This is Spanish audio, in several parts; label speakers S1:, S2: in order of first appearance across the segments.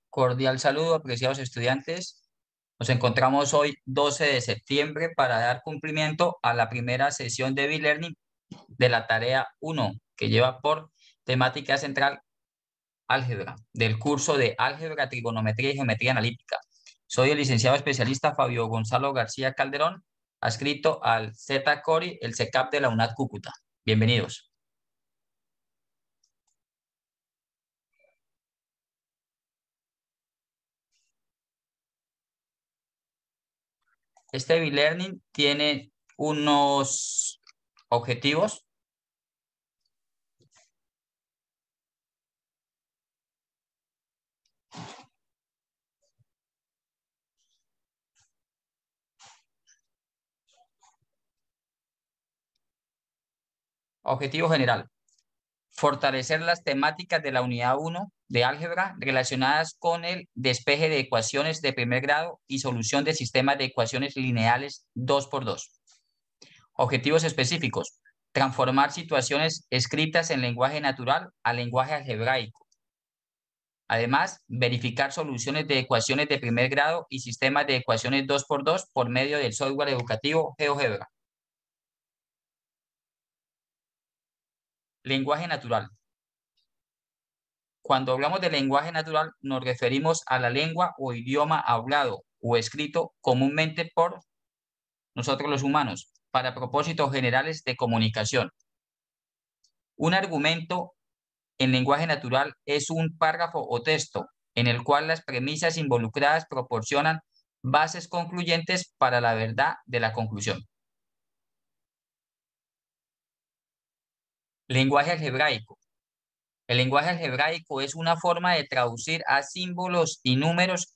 S1: Cordial saludo, apreciados estudiantes. Nos encontramos hoy 12 de septiembre para dar cumplimiento a la primera sesión de e-learning de la tarea 1, que lleva por temática central álgebra, del curso de álgebra, trigonometría y geometría analítica. Soy el licenciado especialista Fabio Gonzalo García Calderón, adscrito al Z-Cori, el CECAP de la UNAD Cúcuta. Bienvenidos. Este e-learning tiene unos objetivos. Objetivo general: fortalecer las temáticas de la unidad 1 de álgebra relacionadas con el despeje de ecuaciones de primer grado y solución de sistemas de ecuaciones lineales 2×2. Objetivos específicos: transformar situaciones escritas en lenguaje natural a lenguaje algebraico. Además, verificar soluciones de ecuaciones de primer grado y sistemas de ecuaciones 2×2 por medio del software educativo GeoGebra. Lenguaje natural. Cuando hablamos de lenguaje natural, nos referimos a la lengua o idioma hablado o escrito comúnmente por nosotros los humanos, para propósitos generales de comunicación. Un argumento en lenguaje natural es un párrafo o texto en el cual las premisas involucradas proporcionan bases concluyentes para la verdad de la conclusión. Lenguaje algebraico. El lenguaje algebraico es una forma de traducir a símbolos y números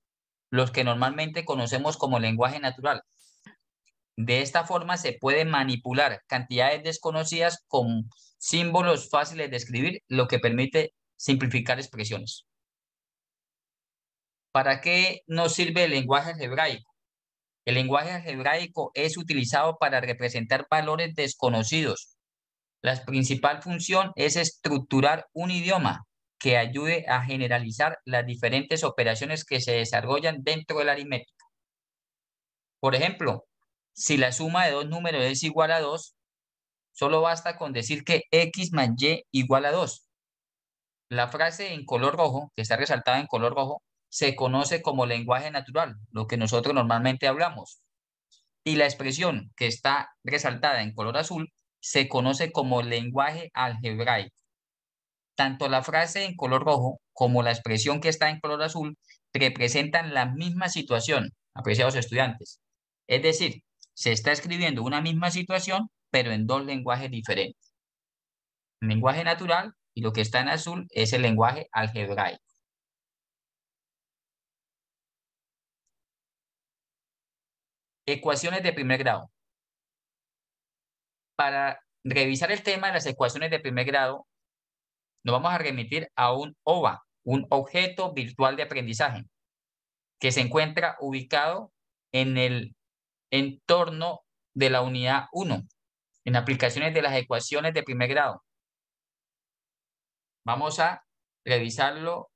S1: los que normalmente conocemos como lenguaje natural. De esta forma se puede manipular cantidades desconocidas con símbolos fáciles de escribir, lo que permite simplificar expresiones. ¿Para qué nos sirve el lenguaje algebraico? El lenguaje algebraico es utilizado para representar valores desconocidos. La principal función es estructurar un idioma que ayude a generalizar las diferentes operaciones que se desarrollan dentro de la aritmética. Por ejemplo, si la suma de dos números es igual a 2, solo basta con decir que x más y igual a 2. La frase en color rojo, que está resaltada en color rojo, se conoce como lenguaje natural, lo que nosotros normalmente hablamos. Y la expresión que está resaltada en color azul se conoce como lenguaje algebraico. Tanto la frase en color rojo como la expresión que está en color azul representan la misma situación, apreciados estudiantes. Es decir, se está escribiendo una misma situación, pero en dos lenguajes diferentes. El lenguaje natural y lo que está en azul es el lenguaje algebraico. Ecuaciones de primer grado. Para revisar el tema de las ecuaciones de primer grado, nos vamos a remitir a un OVA, un objeto virtual de aprendizaje, que se encuentra ubicado en el entorno de la unidad 1, en aplicaciones de las ecuaciones de primer grado. Vamos a revisarlo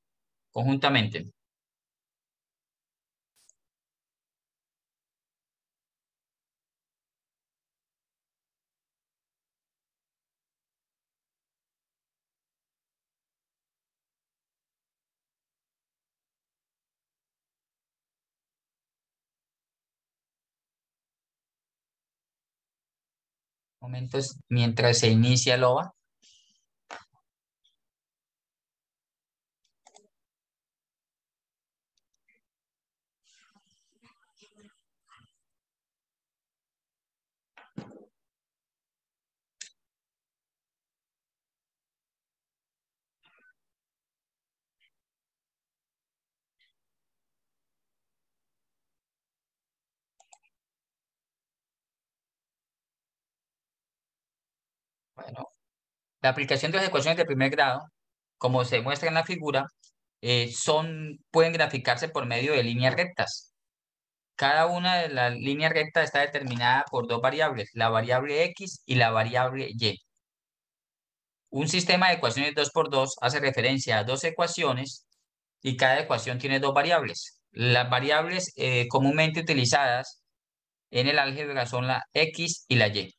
S1: conjuntamente. Momentos mientras se inicia el OVA. Bueno, la aplicación de las ecuaciones de primer grado, como se muestra en la figura, pueden graficarse por medio de líneas rectas. Cada una de las líneas rectas está determinada por dos variables, la variable x y la variable y. Un sistema de ecuaciones 2×2 hace referencia a dos ecuaciones y cada ecuación tiene dos variables. Las variables comúnmente utilizadas en el álgebra son la X y la Y.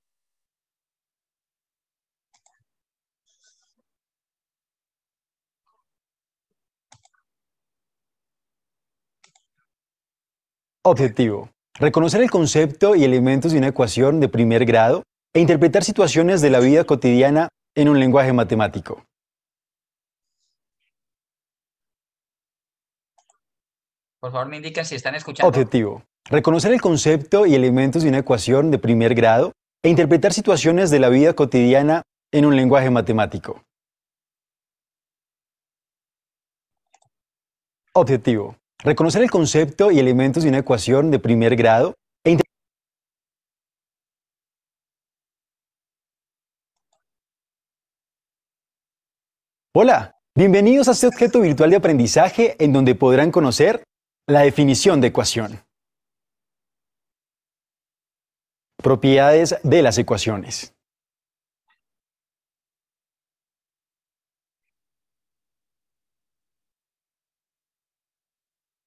S2: Objetivo: reconocer el concepto y elementos de una ecuación de primer grado e interpretar situaciones de la vida cotidiana en un lenguaje matemático.
S1: Por favor, me indican si están escuchando.
S2: Objetivo: reconocer el concepto y elementos de una ecuación de primer grado e interpretar situaciones de la vida cotidiana en un lenguaje matemático. Objetivo: reconocer el concepto y elementos de una ecuación de primer grado e interpretar. Hola, bienvenidos a este objeto virtual de aprendizaje en donde podrán conocer la definición de ecuación, propiedades de las ecuaciones,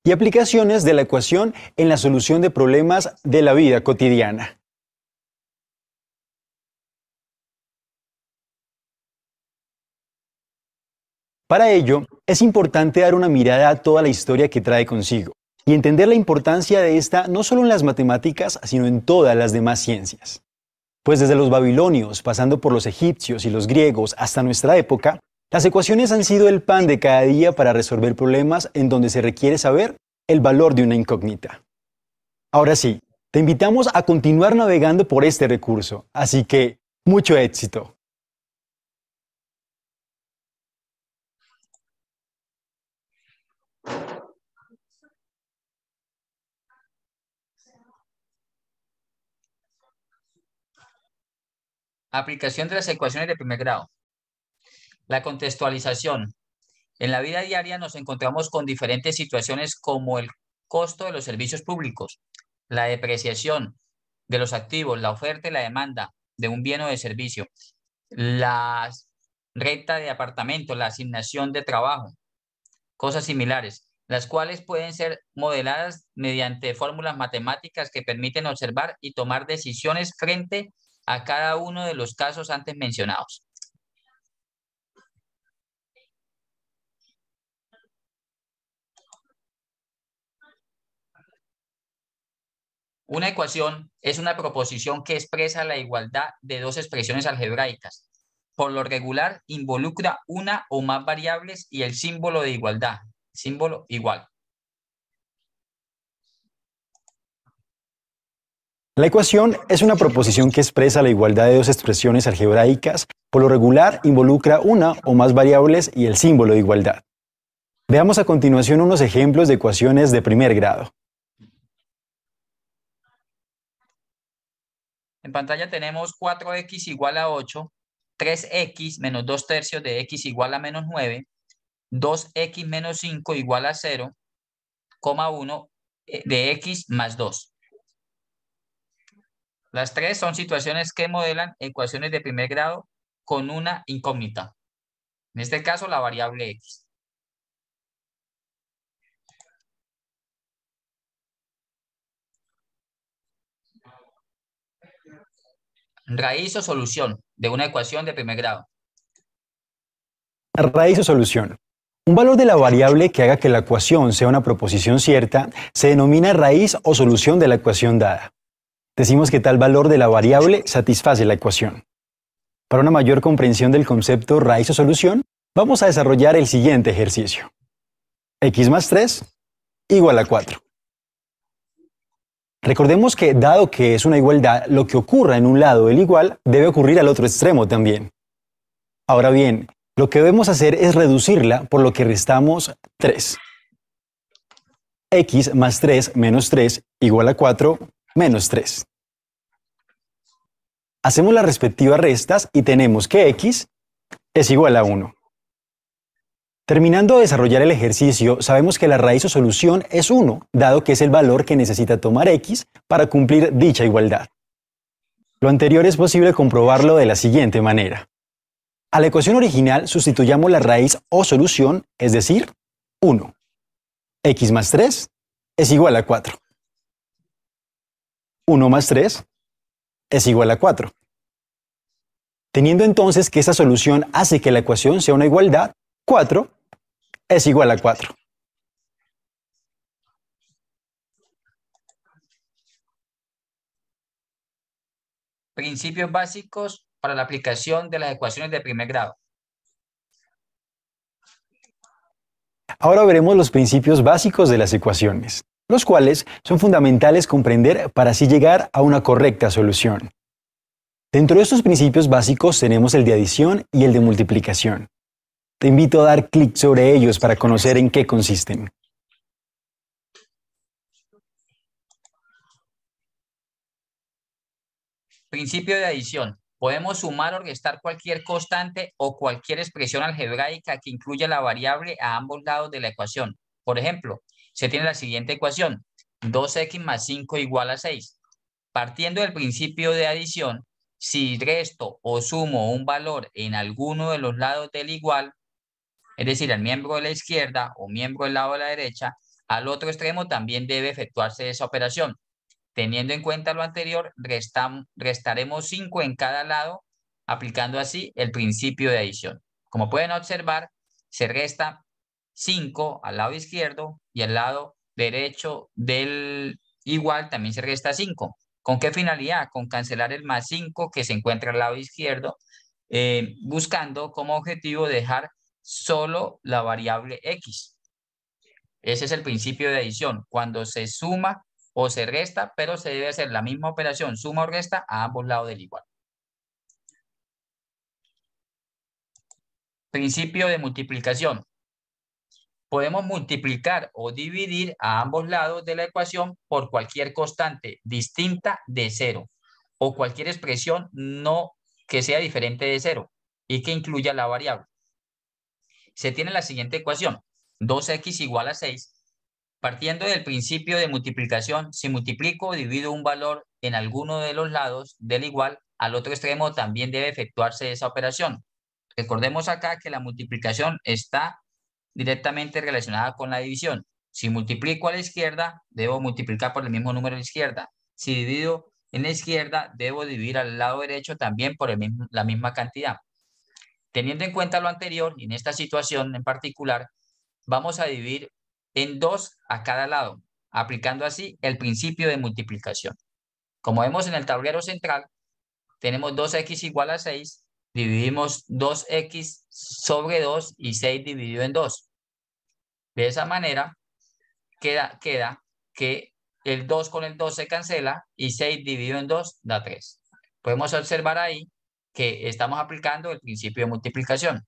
S2: y aplicaciones de la ecuación en la solución de problemas de la vida cotidiana. Para ello, es importante dar una mirada a toda la historia que trae consigo y entender la importancia de esta no solo en las matemáticas, sino en todas las demás ciencias. Pues desde los babilonios, pasando por los egipcios y los griegos hasta nuestra época, las ecuaciones han sido el pan de cada día para resolver problemas en donde se requiere saber el valor de una incógnita. Ahora sí, te invitamos a continuar navegando por este recurso, así que mucho éxito.
S1: Aplicación de las ecuaciones de primer grado. La contextualización. En la vida diaria nos encontramos con diferentes situaciones como el costo de los servicios públicos, la depreciación de los activos, la oferta y la demanda de un bien o de servicio, la renta de apartamento, la asignación de trabajo, cosas similares, las cuales pueden ser modeladas mediante fórmulas matemáticas que permiten observar y tomar decisiones frente a cada uno de los casos antes mencionados. Una ecuación es una proposición que expresa la igualdad de dos expresiones algebraicas. Por lo regular, involucra una o más variables y el símbolo de igualdad, símbolo igual.
S2: La ecuación es una proposición que expresa la igualdad de dos expresiones algebraicas. Por lo regular, involucra una o más variables y el símbolo de igualdad. Veamos a continuación unos ejemplos de ecuaciones de primer grado.
S1: En pantalla tenemos 4x igual a 8, 3x menos 2 tercios de x igual a menos 9, 2x menos 5 igual a 0, 1 de x más 2. Las tres son situaciones que modelan ecuaciones de primer grado con una incógnita. En este caso, la variable x. Raíz o solución de una ecuación de primer grado.
S2: Raíz o solución. Un valor de la variable que haga que la ecuación sea una proposición cierta se denomina raíz o solución de la ecuación dada. Decimos que tal valor de la variable satisface la ecuación. Para una mayor comprensión del concepto raíz o solución, vamos a desarrollar el siguiente ejercicio. X más 3 igual a 4. Recordemos que, dado que es una igualdad, lo que ocurra en un lado del igual debe ocurrir al otro extremo también. Ahora bien, lo que debemos hacer es reducirla, por lo que restamos 3. X más 3 menos 3 igual a 4 menos 3. Hacemos las respectivas restas y tenemos que x es igual a 1. Terminando de desarrollar el ejercicio, sabemos que la raíz o solución es 1, dado que es el valor que necesita tomar x para cumplir dicha igualdad. Lo anterior es posible comprobarlo de la siguiente manera. A la ecuación original sustituyamos la raíz o solución, es decir, 1, X más 3 es igual a 4. 1 más 3 es igual a 4. Teniendo entonces que esa solución hace que la ecuación sea una igualdad, 4 es igual a 4.
S1: Principios básicos para la aplicación de las ecuaciones de primer grado.
S2: Ahora veremos los principios básicos de las ecuaciones, los cuales son fundamentales comprender para así llegar a una correcta solución. Dentro de estos principios básicos tenemos el de adición y el de multiplicación. Te invito a dar clic sobre ellos para conocer en qué consisten.
S1: Principio de adición. Podemos sumar o restar cualquier constante o cualquier expresión algebraica que incluya la variable a ambos lados de la ecuación. Por ejemplo, se tiene la siguiente ecuación: 2x más 5 igual a 6. Partiendo del principio de adición, si resto o sumo un valor en alguno de los lados del igual, es decir, al miembro de la izquierda o miembro del lado de la derecha, al otro extremo también debe efectuarse esa operación. Teniendo en cuenta lo anterior, restaremos 5 en cada lado, aplicando así el principio de adición. Como pueden observar, se resta 5 al lado izquierdo y al lado derecho del igual también se resta 5. ¿Con qué finalidad? Con cancelar el más 5 que se encuentra al lado izquierdo, buscando como objetivo dejar solo la variable x. Ese es el principio de adición, cuando se suma o se resta, pero se debe hacer la misma operación, suma o resta, a ambos lados del igual. Principio de multiplicación. Podemos multiplicar o dividir a ambos lados de la ecuación por cualquier constante distinta de cero o cualquier expresión no que sea diferente de cero y que incluya la variable. Se tiene la siguiente ecuación: 2x igual a 6. Partiendo del principio de multiplicación, si multiplico o divido un valor en alguno de los lados del igual, al otro extremo también debe efectuarse esa operación. Recordemos acá que la multiplicación está directamente relacionada con la división. Si multiplico a la izquierda, debo multiplicar por el mismo número a la izquierda. Si divido en la izquierda, debo dividir al lado derecho también por la misma cantidad. Teniendo en cuenta lo anterior, y en esta situación en particular, vamos a dividir en 2 a cada lado, aplicando así el principio de multiplicación. Como vemos en el tablero central, tenemos 2x igual a 6, dividimos 2x sobre 2 y 6 dividido en 2. De esa manera queda que el 2 con el 2 se cancela y 6 dividido en 2 da 3. Podemos observar ahí que estamos aplicando el principio de multiplicación.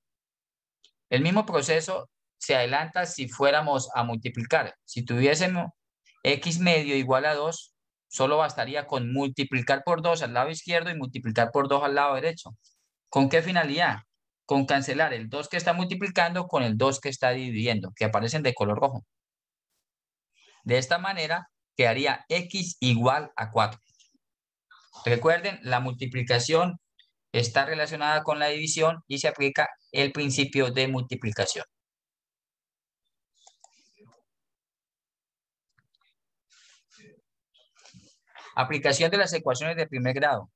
S1: El mismo proceso se adelanta si fuéramos a multiplicar. Si tuviésemos x medio igual a 2, solo bastaría con multiplicar por 2 al lado izquierdo y multiplicar por 2 al lado derecho. ¿Con qué finalidad? Con cancelar el 2 que está multiplicando con el 2 que está dividiendo, que aparecen de color rojo. De esta manera quedaría x igual a 4. Recuerden, la multiplicación está relacionada con la división y se aplica el principio de multiplicación. Aplicación de las ecuaciones de primer grado.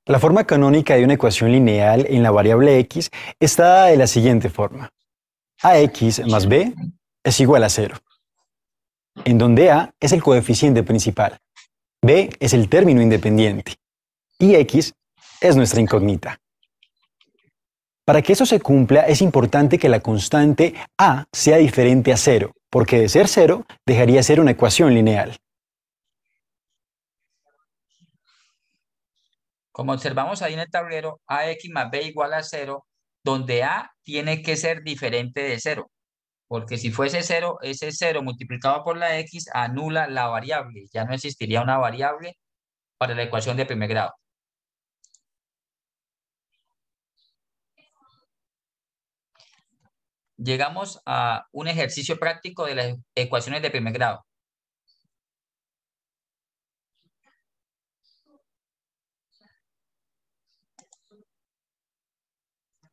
S2: La forma canónica de una ecuación lineal en la variable x está dada de la siguiente forma. Ax más b es igual a 0, en donde a es el coeficiente principal, b es el término independiente y x es nuestra incógnita. Para que eso se cumpla es importante que la constante a sea diferente a 0, porque de ser 0 dejaría de ser una ecuación lineal.
S1: Como observamos ahí en el tablero, ax más b igual a 0, donde a tiene que ser diferente de 0. Porque si fuese 0, ese 0 multiplicado por la x anula la variable. Ya no existiría una variable para la ecuación de primer grado. Llegamos a un ejercicio práctico de las ecuaciones de primer grado.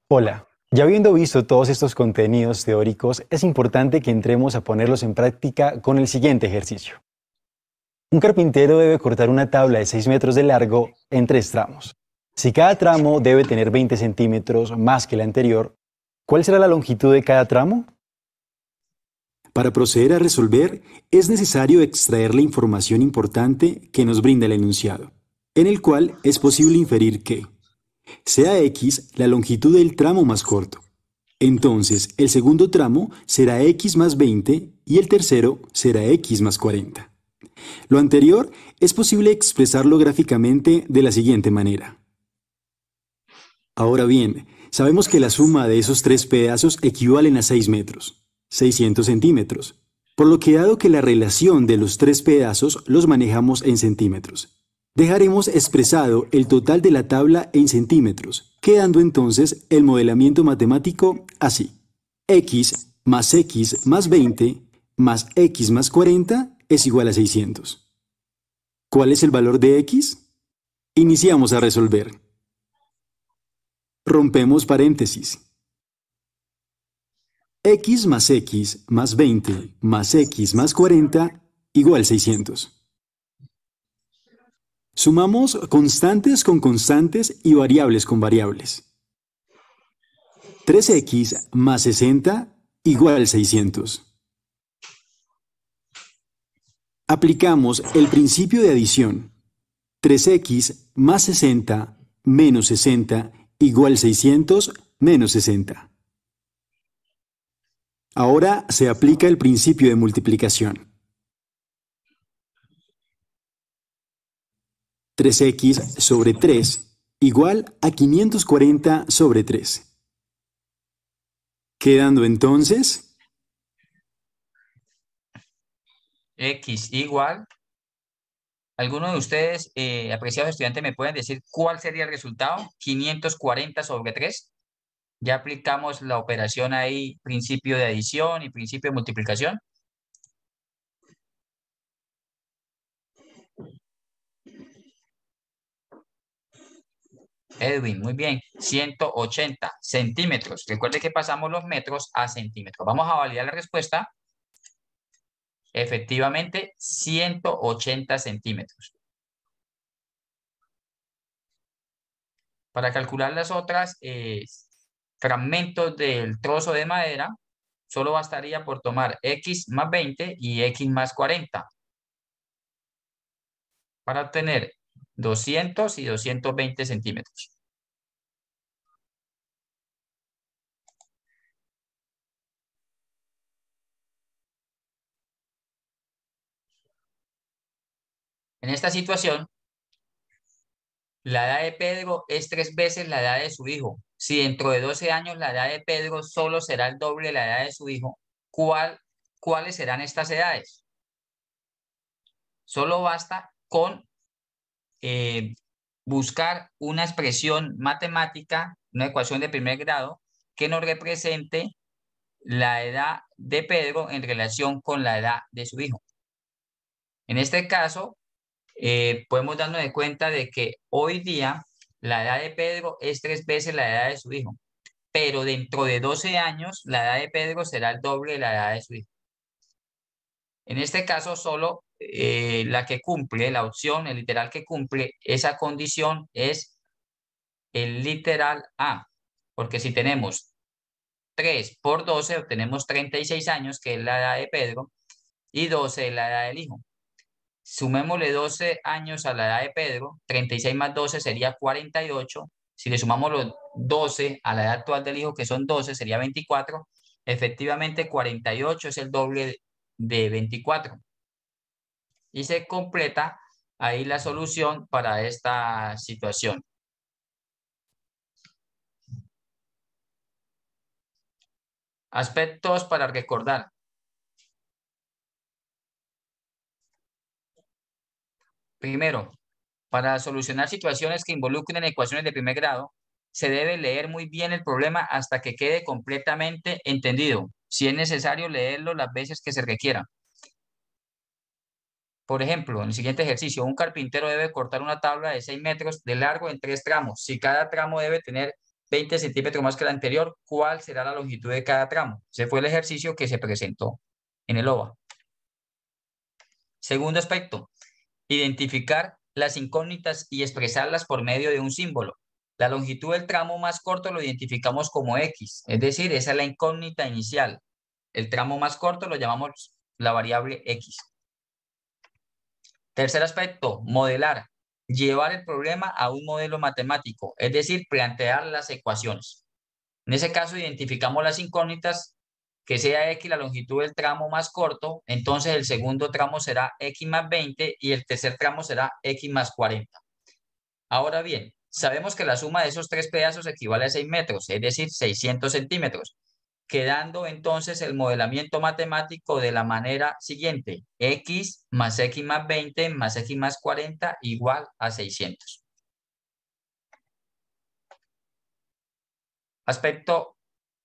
S2: Hola, Ya habiendo visto todos estos contenidos teóricos, es importante que entremos a ponerlos en práctica con el siguiente ejercicio. Un carpintero debe cortar una tabla de 6 metros de largo en 3 tramos. Si cada tramo debe tener 20 centímetros más que el anterior, ¿cuál será la longitud de cada tramo? Para proceder a resolver, es necesario extraer la información importante que nos brinda el enunciado, en el cual es posible inferir que sea x la longitud del tramo más corto. Entonces, el segundo tramo será x más 20 y el tercero será x más 40. Lo anterior es posible expresarlo gráficamente de la siguiente manera. Ahora bien, sabemos que la suma de esos 3 pedazos equivalen a 6 metros, 600 centímetros, por lo que dado que la relación de los 3 pedazos los manejamos en centímetros, dejaremos expresado el total de la tabla en centímetros, quedando entonces el modelamiento matemático así. X más 20 más x más 40 es igual a 600. ¿Cuál es el valor de x? Iniciamos a resolver. Rompemos paréntesis. X más 20 más x más 40 igual 600. Sumamos constantes con constantes y variables con variables. 3x más 60 igual 600. Aplicamos el principio de adición. 3x más 60 menos 60 igual 600 menos 60. Ahora se aplica el principio de multiplicación. 3x sobre 3 igual a 540 sobre 3. Quedando entonces
S1: X igual. ¿Alguno de ustedes, apreciados estudiantes, me pueden decir cuál sería el resultado? 540 sobre 3. Ya aplicamos la operación ahí, principio de adición y principio de multiplicación. Edwin, muy bien. 180 centímetros. Recuerde que pasamos los metros a centímetros. Vamos a validar la respuesta. Efectivamente, 180 centímetros. Para calcular las otras fragmentos del trozo de madera, solo bastaría por tomar x más 20 y x más 40 para obtener 200 y 220 centímetros. En esta situación, la edad de Pedro es 3 veces la edad de su hijo. Si dentro de 12 años la edad de Pedro solo será el doble de la edad de su hijo, ¿cuáles serán estas edades? Solo basta con buscar una expresión matemática, una ecuación de primer grado, que nos represente la edad de Pedro en relación con la edad de su hijo. En este caso, podemos darnos de cuenta de que hoy día la edad de Pedro es 3 veces la edad de su hijo, pero dentro de 12 años la edad de Pedro será el doble de la edad de su hijo. En este caso, solo la que cumple, la opción, el literal que cumple esa condición es el literal A, porque si tenemos 3 por 12, obtenemos 36 años, que es la edad de Pedro, y 12 es la edad del hijo. Sumémosle 12 años a la edad de Pedro, 36 más 12 sería 48. Si le sumamos los 12 a la edad actual del hijo, que son 12, sería 24. Efectivamente, 48 es el doble de 24. Y se completa ahí la solución para esta situación. Aspectos para recordar. Primero, para solucionar situaciones que involucren ecuaciones de primer grado, se debe leer muy bien el problema hasta que quede completamente entendido. Si es necesario, leerlo las veces que se requiera. Por ejemplo, en el siguiente ejercicio, un carpintero debe cortar una tabla de 6 metros de largo en 3 tramos. Si cada tramo debe tener 20 centímetros más que la anterior, ¿cuál será la longitud de cada tramo? Ese fue el ejercicio que se presentó en el OVA. Segundo aspecto, identificar las incógnitas y expresarlas por medio de un símbolo. La longitud del tramo más corto lo identificamos como X, es decir, esa es la incógnita inicial. El tramo más corto lo llamamos la variable X. Tercer aspecto, modelar. Llevar el problema a un modelo matemático, es decir, plantear las ecuaciones. En ese caso, identificamos las incógnitas, que sea X la longitud del tramo más corto, entonces el segundo tramo será X más 20 y el tercer tramo será X más 40. Ahora bien, sabemos que la suma de esos tres pedazos equivale a 6 metros, es decir, 600 centímetros, quedando entonces el modelamiento matemático de la manera siguiente: X más X más 20 más X más 40 igual a 600. Aspecto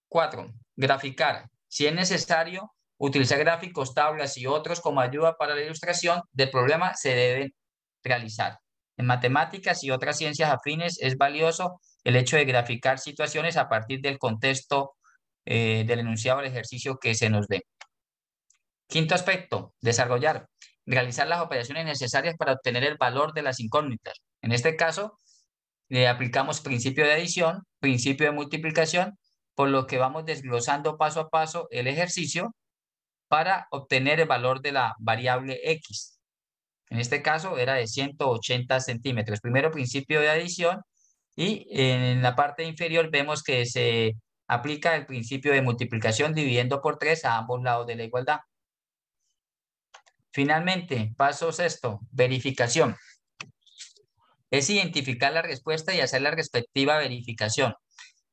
S1: 4. Graficar. Si es necesario, utilizar gráficos, tablas y otros como ayuda para la ilustración del problema se deben realizar. En matemáticas y otras ciencias afines es valioso el hecho de graficar situaciones a partir del contexto del enunciado del ejercicio que se nos dé. Quinto aspecto, desarrollar. Realizar las operaciones necesarias para obtener el valor de las incógnitas. En este caso, aplicamos principio de adición, principio de multiplicación, por lo que vamos desglosando paso a paso el ejercicio para obtener el valor de la variable X. En este caso era de 180 centímetros. Primero principio de adición y en la parte inferior vemos que se aplica el principio de multiplicación dividiendo por 3 a ambos lados de la igualdad. Finalmente, paso sexto, verificación. Es identificar la respuesta y hacer la respectiva verificación.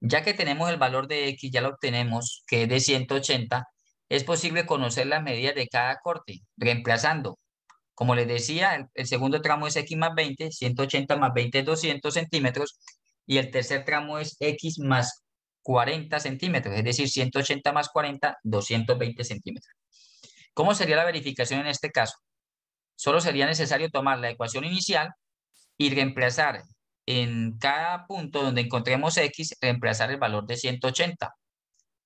S1: Ya que tenemos el valor de X, ya lo obtenemos, que es de 180, es posible conocer las medidas de cada corte, reemplazando. Como les decía, el segundo tramo es X más 20, 180 más 20 es 200 centímetros, y el tercer tramo es X más 40 centímetros, es decir, 180 más 40, 220 centímetros. ¿Cómo sería la verificación en este caso? Solo sería necesario tomar la ecuación inicial y reemplazar en cada punto donde encontremos X, reemplazar el valor de 180.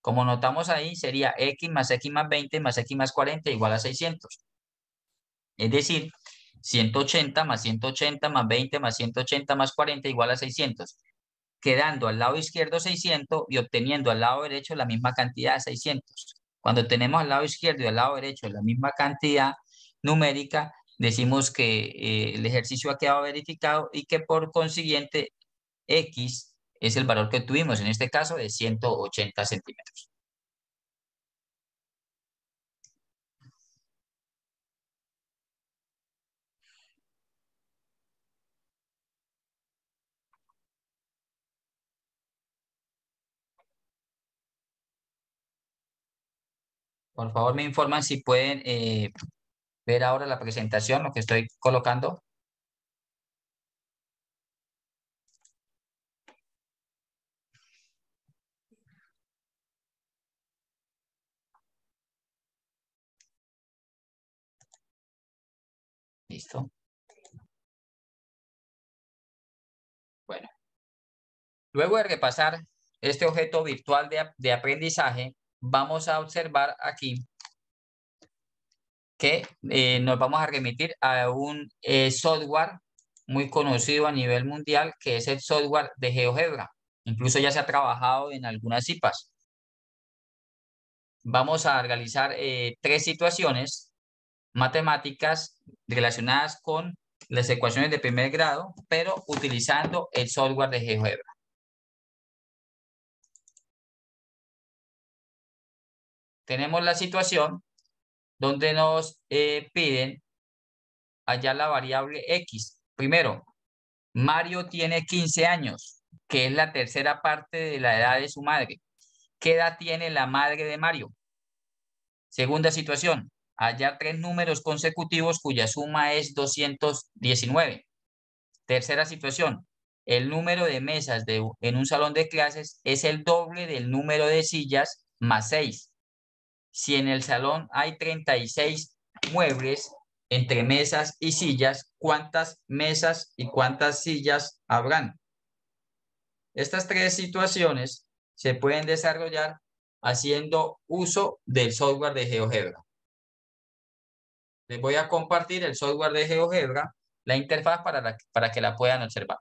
S1: Como notamos ahí, sería X más X más 20 más X más 40 igual a 600. Es decir, 180 más 180 más 20 más 180 más 40 igual a 600. Quedando al lado izquierdo 600 y obteniendo al lado derecho la misma cantidad de 600. Cuando tenemos al lado izquierdo y al lado derecho la misma cantidad numérica, decimos que el ejercicio ha quedado verificado y que por consiguiente X es el valor que obtuvimos, en este caso de 180 centímetros. Por favor, me informan si pueden ver ahora la presentación, lo que estoy colocando. Listo. Bueno, luego de repasar este objeto virtual de aprendizaje, vamos a observar aquí que nos vamos a remitir a un software muy conocido a nivel mundial, que es el software de GeoGebra. Incluso ya se ha trabajado en algunas IPAs. Vamos a realizar tres situaciones matemáticas relacionadas con las ecuaciones de primer grado, pero utilizando el software de GeoGebra. Tenemos la situación donde nos piden hallar la variable X. Primero, Mario tiene 15 años, que es la tercera parte de la edad de su madre. ¿Qué edad tiene la madre de Mario? Segunda situación, hallar tres números consecutivos cuya suma es 219. Tercera situación, el número de mesas en un salón de clases es el doble del número de sillas más 6. Si en el salón hay 36 muebles entre mesas y sillas, ¿cuántas mesas y cuántas sillas habrán? Estas tres situaciones se pueden desarrollar haciendo uso del software de GeoGebra. Les voy a compartir el software de GeoGebra, la interfaz para que la puedan observar.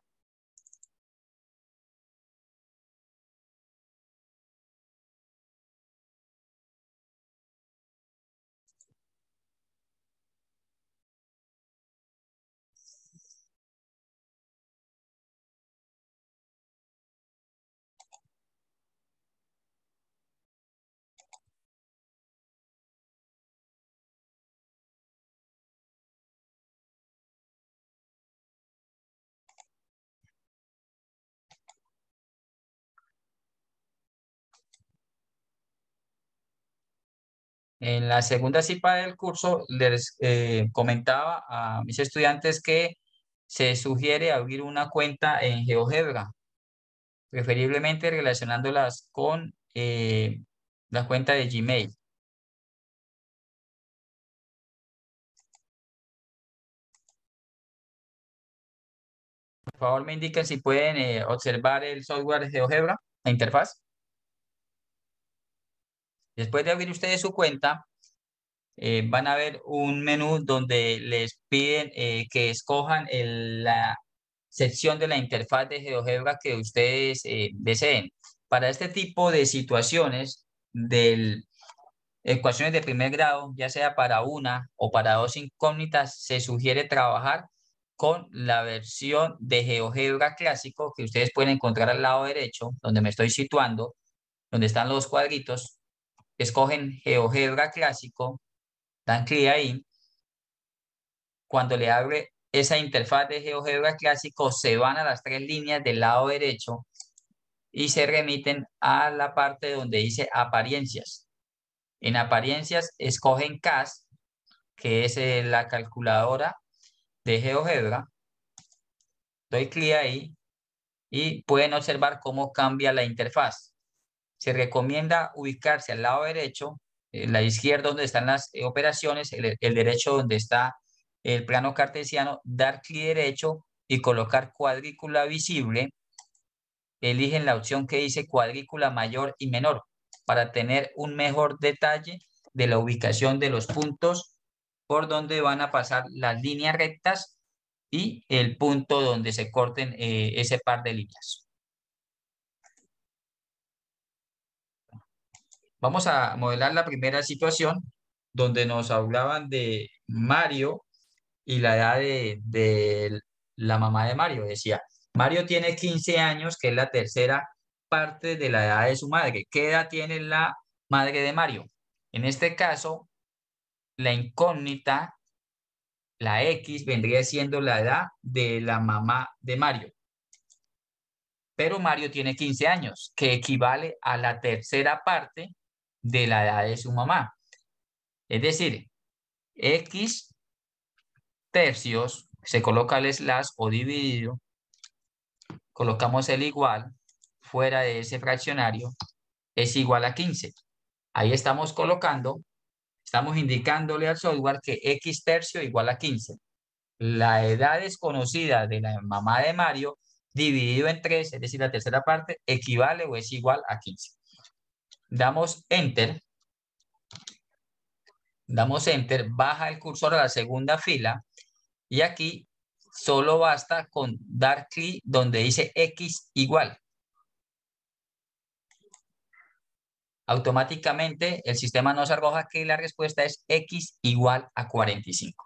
S1: En la segunda cita del curso les comentaba a mis estudiantes que se sugiere abrir una cuenta en GeoGebra, preferiblemente relacionándolas con la cuenta de Gmail. Por favor, me indiquen si pueden observar el software de GeoGebra, la interfaz. Después de abrir ustedes su cuenta, van a ver un menú donde les piden que escojan la sección de la interfaz de GeoGebra que ustedes deseen. Para este tipo de situaciones de ecuaciones de primer grado, ya sea para una o para dos incógnitas, se sugiere trabajar con la versión de GeoGebra clásico que ustedes pueden encontrar al lado derecho, donde me estoy situando, donde están los cuadritos. Escogen GeoGebra clásico, dan clic ahí. Cuando le abre esa interfaz de GeoGebra clásico, se van a las tres líneas del lado derecho y se remiten a la parte donde dice apariencias. En apariencias escogen CAS, que es la calculadora de GeoGebra. Doy clic ahí y pueden observar cómo cambia la interfaz. Se recomienda ubicarse al lado derecho, la izquierda donde están las operaciones, el derecho donde está el plano cartesiano, dar clic derecho y colocar cuadrícula visible. Eligen la opción que dice cuadrícula mayor y menor para tener un mejor detalle de la ubicación de los puntos por donde van a pasar las líneas rectas y el punto donde se corten ese par de líneas. Vamos a modelar la primera situación donde nos hablaban de Mario y la edad de la mamá de Mario. Decía, Mario tiene 15 años, que es la tercera parte de la edad de su madre. ¿Qué edad tiene la madre de Mario? En este caso, la incógnita, la X, vendría siendo la edad de la mamá de Mario. Pero Mario tiene 15 años, que equivale a la tercera parte de la edad de su mamá. Es decir, X tercios, se coloca el slash o dividido, colocamos el igual fuera de ese fraccionario, es igual a 15. Ahí estamos colocando, estamos indicándole al software que X tercio igual a 15. La edad desconocida de la mamá de Mario dividido en 3, es decir, la tercera parte, equivale o es igual a 15. Damos Enter. Damos Enter, baja el cursor a la segunda fila y aquí solo basta con dar clic donde dice X igual. Automáticamente el sistema nos arroja que la respuesta es X igual a 45.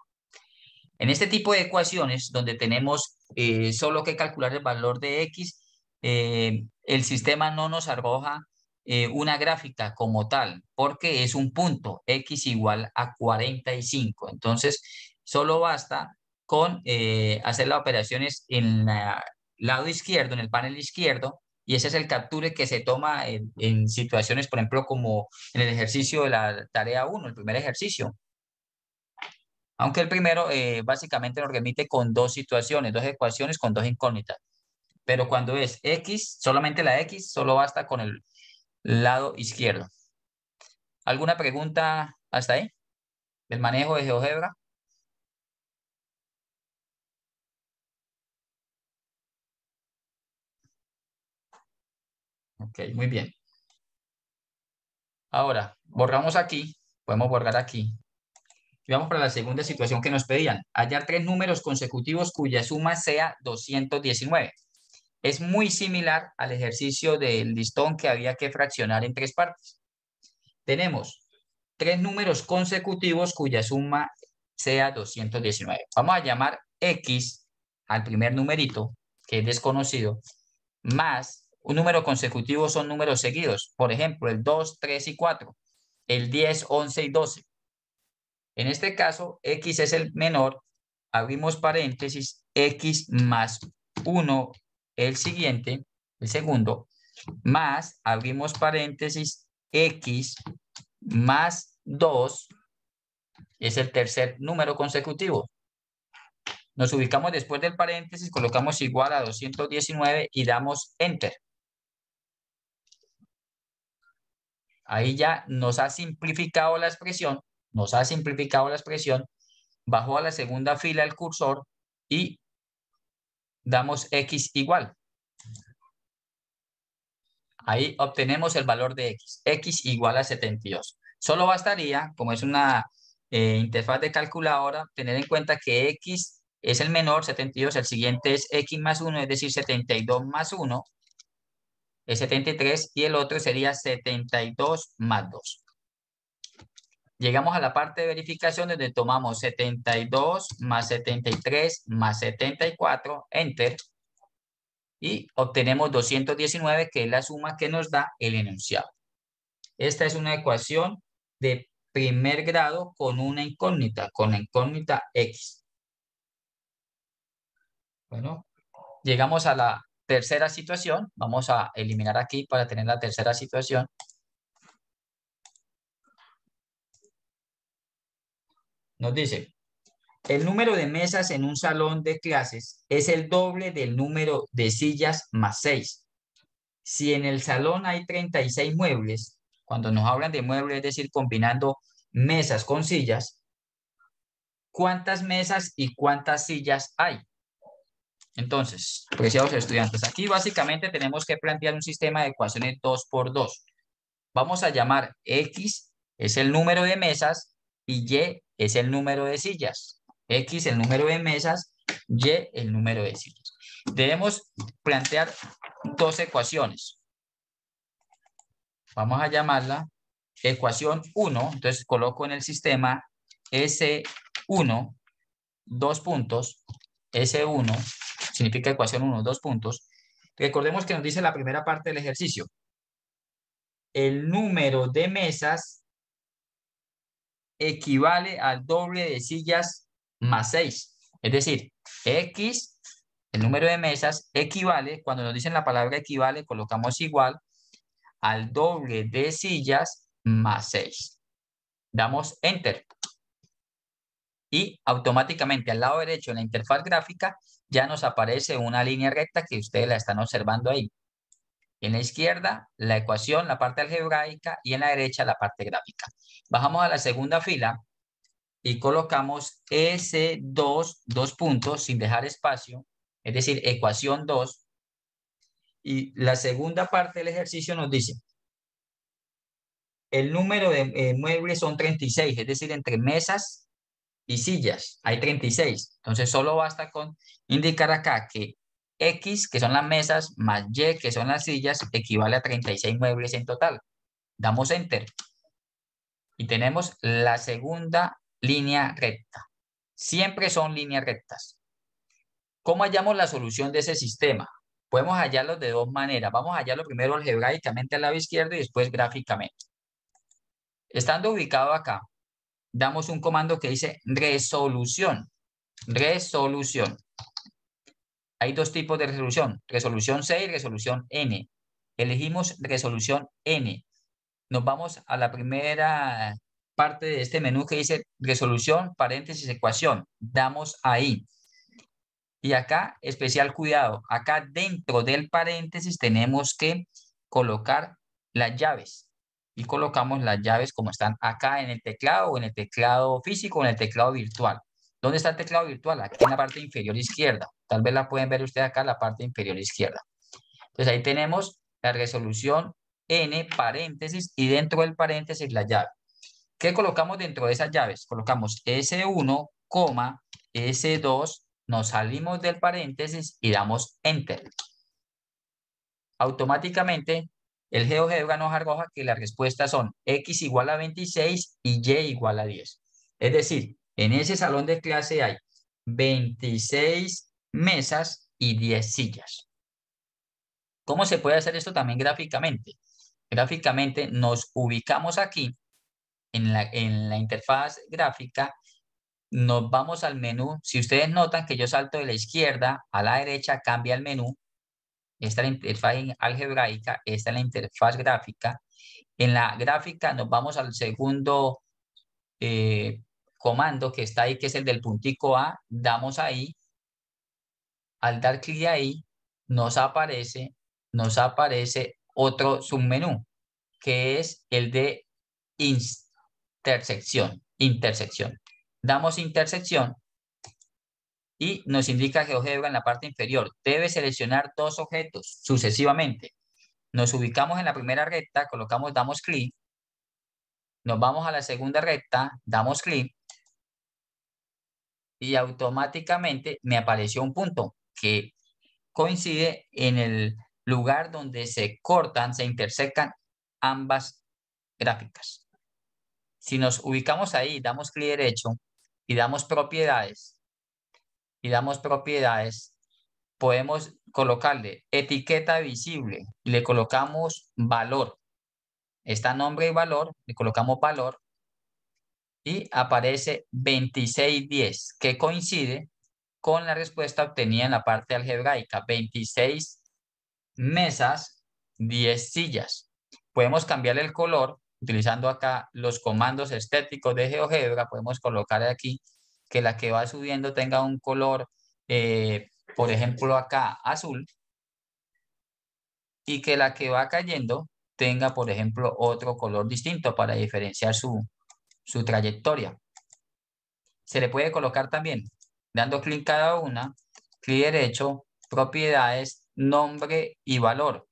S1: En este tipo de ecuaciones donde tenemos solo que calcular el valor de X, el sistema no nos arroja una gráfica como tal, porque es un punto X igual a 45. Entonces, solo basta con hacer las operaciones en el lado izquierdo, en el panel izquierdo, y ese es el capture que se toma en situaciones, por ejemplo, como en el ejercicio de la tarea 1, el primer ejercicio. Aunque el primero básicamente nos remite con dos situaciones, dos ecuaciones con dos incógnitas. Pero cuando es X, solamente la X, solo basta con el lado izquierdo. ¿Alguna pregunta hasta ahí? ¿Del manejo de GeoGebra? Ok, muy bien. Ahora, borramos aquí, podemos borrar aquí. Y vamos para la segunda situación que nos pedían. Hallar tres números consecutivos cuya suma sea 219. Es muy similar al ejercicio del listón que había que fraccionar en tres partes. Tenemos tres números consecutivos cuya suma sea 219. Vamos a llamar X al primer numerito, que es desconocido, más un número consecutivo son números seguidos. Por ejemplo, el 2, 3 y 4, el 10, 11 y 12. En este caso, X es el menor, abrimos paréntesis, X más 1, el siguiente, el segundo, más, abrimos paréntesis, X más 2 es el tercer número consecutivo. Nos ubicamos después del paréntesis, colocamos igual a 219 y damos Enter. Ahí ya nos ha simplificado la expresión, bajó a la segunda fila el cursor y damos X igual. Ahí obtenemos el valor de X igual a 72. Solo bastaría, como es una interfaz de calculadora, tener en cuenta que X es el menor, 72, el siguiente es X más 1, es decir, 72 más 1 es 73 y el otro sería 72 más 2. Llegamos a la parte de verificación donde tomamos 72 más 73 más 74, Enter, y obtenemos 219, que es la suma que nos da el enunciado. Esta es una ecuación de primer grado con una incógnita, con la incógnita X. Bueno, llegamos a la tercera situación. Vamos a eliminar aquí para tener la tercera situación. Nos dice, el número de mesas en un salón de clases es el doble del número de sillas más 6. Si en el salón hay 36 muebles, cuando nos hablan de muebles, es decir, combinando mesas con sillas, ¿cuántas mesas y cuántas sillas hay? Entonces, apreciados estudiantes, aquí básicamente tenemos que plantear un sistema de ecuaciones 2 por 2. Vamos a llamar X es el número de mesas y Y es el número de sillas. X el número de mesas, Y el número de sillas. Debemos plantear dos ecuaciones. Vamos a llamarla ecuación 1. Entonces coloco en el sistema S1, dos puntos, S1, significa ecuación 1, dos puntos. Recordemos que nos dice la primera parte del ejercicio. El número de mesas equivale al doble de sillas más 6. Es decir, X, el número de mesas, equivale, cuando nos dicen la palabra equivale, colocamos igual al doble de sillas más 6. Damos Enter. Y automáticamente al lado derecho en la interfaz gráfica ya nos aparece una línea recta que ustedes la están observando ahí. En la izquierda, la ecuación, la parte algebraica, y en la derecha, la parte gráfica. Bajamos a la segunda fila y colocamos S2, dos puntos, sin dejar espacio, es decir, ecuación 2. Y la segunda parte del ejercicio nos dice, el número de muebles son 36, es decir, entre mesas y sillas hay 36. Entonces, solo basta con indicar acá que X, que son las mesas, más Y, que son las sillas, equivale a 36 muebles en total. Damos Enter. Y tenemos la segunda línea recta. Siempre son líneas rectas. ¿Cómo hallamos la solución de ese sistema? Podemos hallarlo de dos maneras. Vamos a hallarlo primero algebraicamente al lado izquierdo y después gráficamente. Estando ubicado acá, damos un comando que dice resolución. Resolución. Hay dos tipos de resolución, resolución C y resolución N. Elegimos resolución N. Nos vamos a la primera parte de este menú que dice resolución, paréntesis, ecuación. Damos ahí. Y acá, especial cuidado, acá dentro del paréntesis tenemos que colocar las llaves. Y colocamos las llaves como están acá en el teclado o en el teclado físico o en el teclado virtual. ¿Dónde está el teclado virtual? Aquí en la parte inferior izquierda. Tal vez la pueden ver ustedes acá en la parte inferior izquierda. Entonces ahí tenemos la resolución n paréntesis y dentro del paréntesis la llave. ¿Qué colocamos dentro de esas llaves? Colocamos S1, S2, nos salimos del paréntesis y damos Enter. Automáticamente el GeoGebra nos arroja que las respuestas son X igual a 26 y Y igual a 10. Es decir, en ese salón de clase hay 26 mesas y 10 sillas. ¿Cómo se puede hacer esto también gráficamente? Gráficamente nos ubicamos aquí en la interfaz gráfica, nos vamos al menú. Si ustedes notan que yo salto de la izquierda a la derecha, cambia el menú. Esta es la interfaz algebraica, esta es la interfaz gráfica. En la gráfica nos vamos al segundo comando que está ahí, que es el del puntico A. Damos ahí. Al dar clic ahí, nos aparece otro submenú, que es el de intersección. Damos intersección y nos indica GeoGebra en la parte inferior. Debe seleccionar dos objetos sucesivamente. Nos ubicamos en la primera recta, damos clic. Nos vamos a la segunda recta, damos clic. Y automáticamente me apareció un punto que coincide en el lugar donde se cortan, se intersecan ambas gráficas. Si nos ubicamos ahí, damos clic derecho y damos propiedades, podemos colocarle etiqueta visible y le colocamos valor. Está nombre y valor, le colocamos valor y aparece 2610, que coincide con la respuesta obtenida en la parte algebraica. 26 mesas, 10 sillas. Podemos cambiarle el color utilizando acá los comandos estéticos de GeoGebra. Podemos colocar aquí que la que va subiendo tenga un color, por ejemplo acá azul, y que la que va cayendo tenga, por ejemplo, otro color distinto para diferenciar su trayectoria. Se le puede colocar también, dando clic cada una, clic derecho, propiedades, nombre y valor.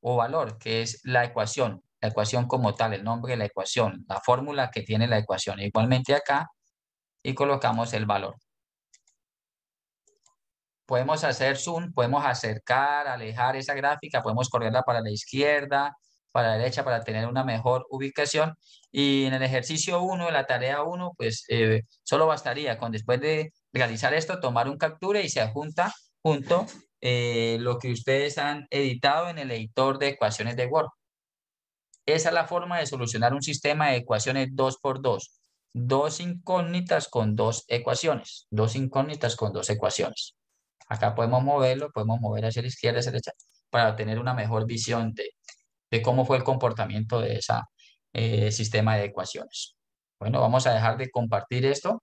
S1: O valor, que es la ecuación como tal, el nombre de la ecuación, la fórmula que tiene la ecuación. Igualmente acá, y colocamos el valor. Podemos hacer zoom, podemos acercar, alejar esa gráfica, podemos correrla para la izquierda, para la derecha, para tener una mejor ubicación. Y en el ejercicio 1, la tarea 1, pues solo bastaría con, después de realizar esto, tomar un captura y se adjunta junto lo que ustedes han editado en el editor de ecuaciones de Word. Esa es la forma de solucionar un sistema de ecuaciones 2x2. Dos incógnitas con dos ecuaciones. Dos incógnitas con dos ecuaciones. Acá podemos moverlo, podemos mover hacia la izquierda, hacia la derecha, para tener una mejor visión de cómo fue el comportamiento de ese sistema de ecuaciones. Bueno, vamos a dejar de compartir esto.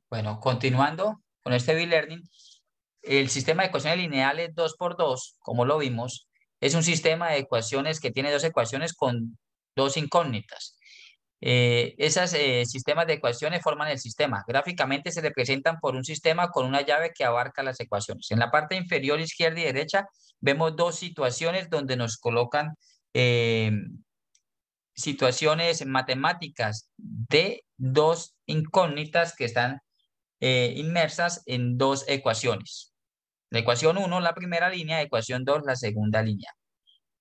S1: Bueno, continuando con este B-Learning, el sistema de ecuaciones lineales 2x2, como lo vimos, es un sistema de ecuaciones que tiene dos ecuaciones con dos incógnitas. Esos sistemas de ecuaciones forman el sistema. Gráficamente se representan por un sistema con una llave que abarca las ecuaciones. En la parte inferior izquierda y derecha vemos dos situaciones donde nos colocan situaciones matemáticas de dos incógnitas que están inmersas en dos ecuaciones. La ecuación 1, la primera línea, ecuación 2, la segunda línea.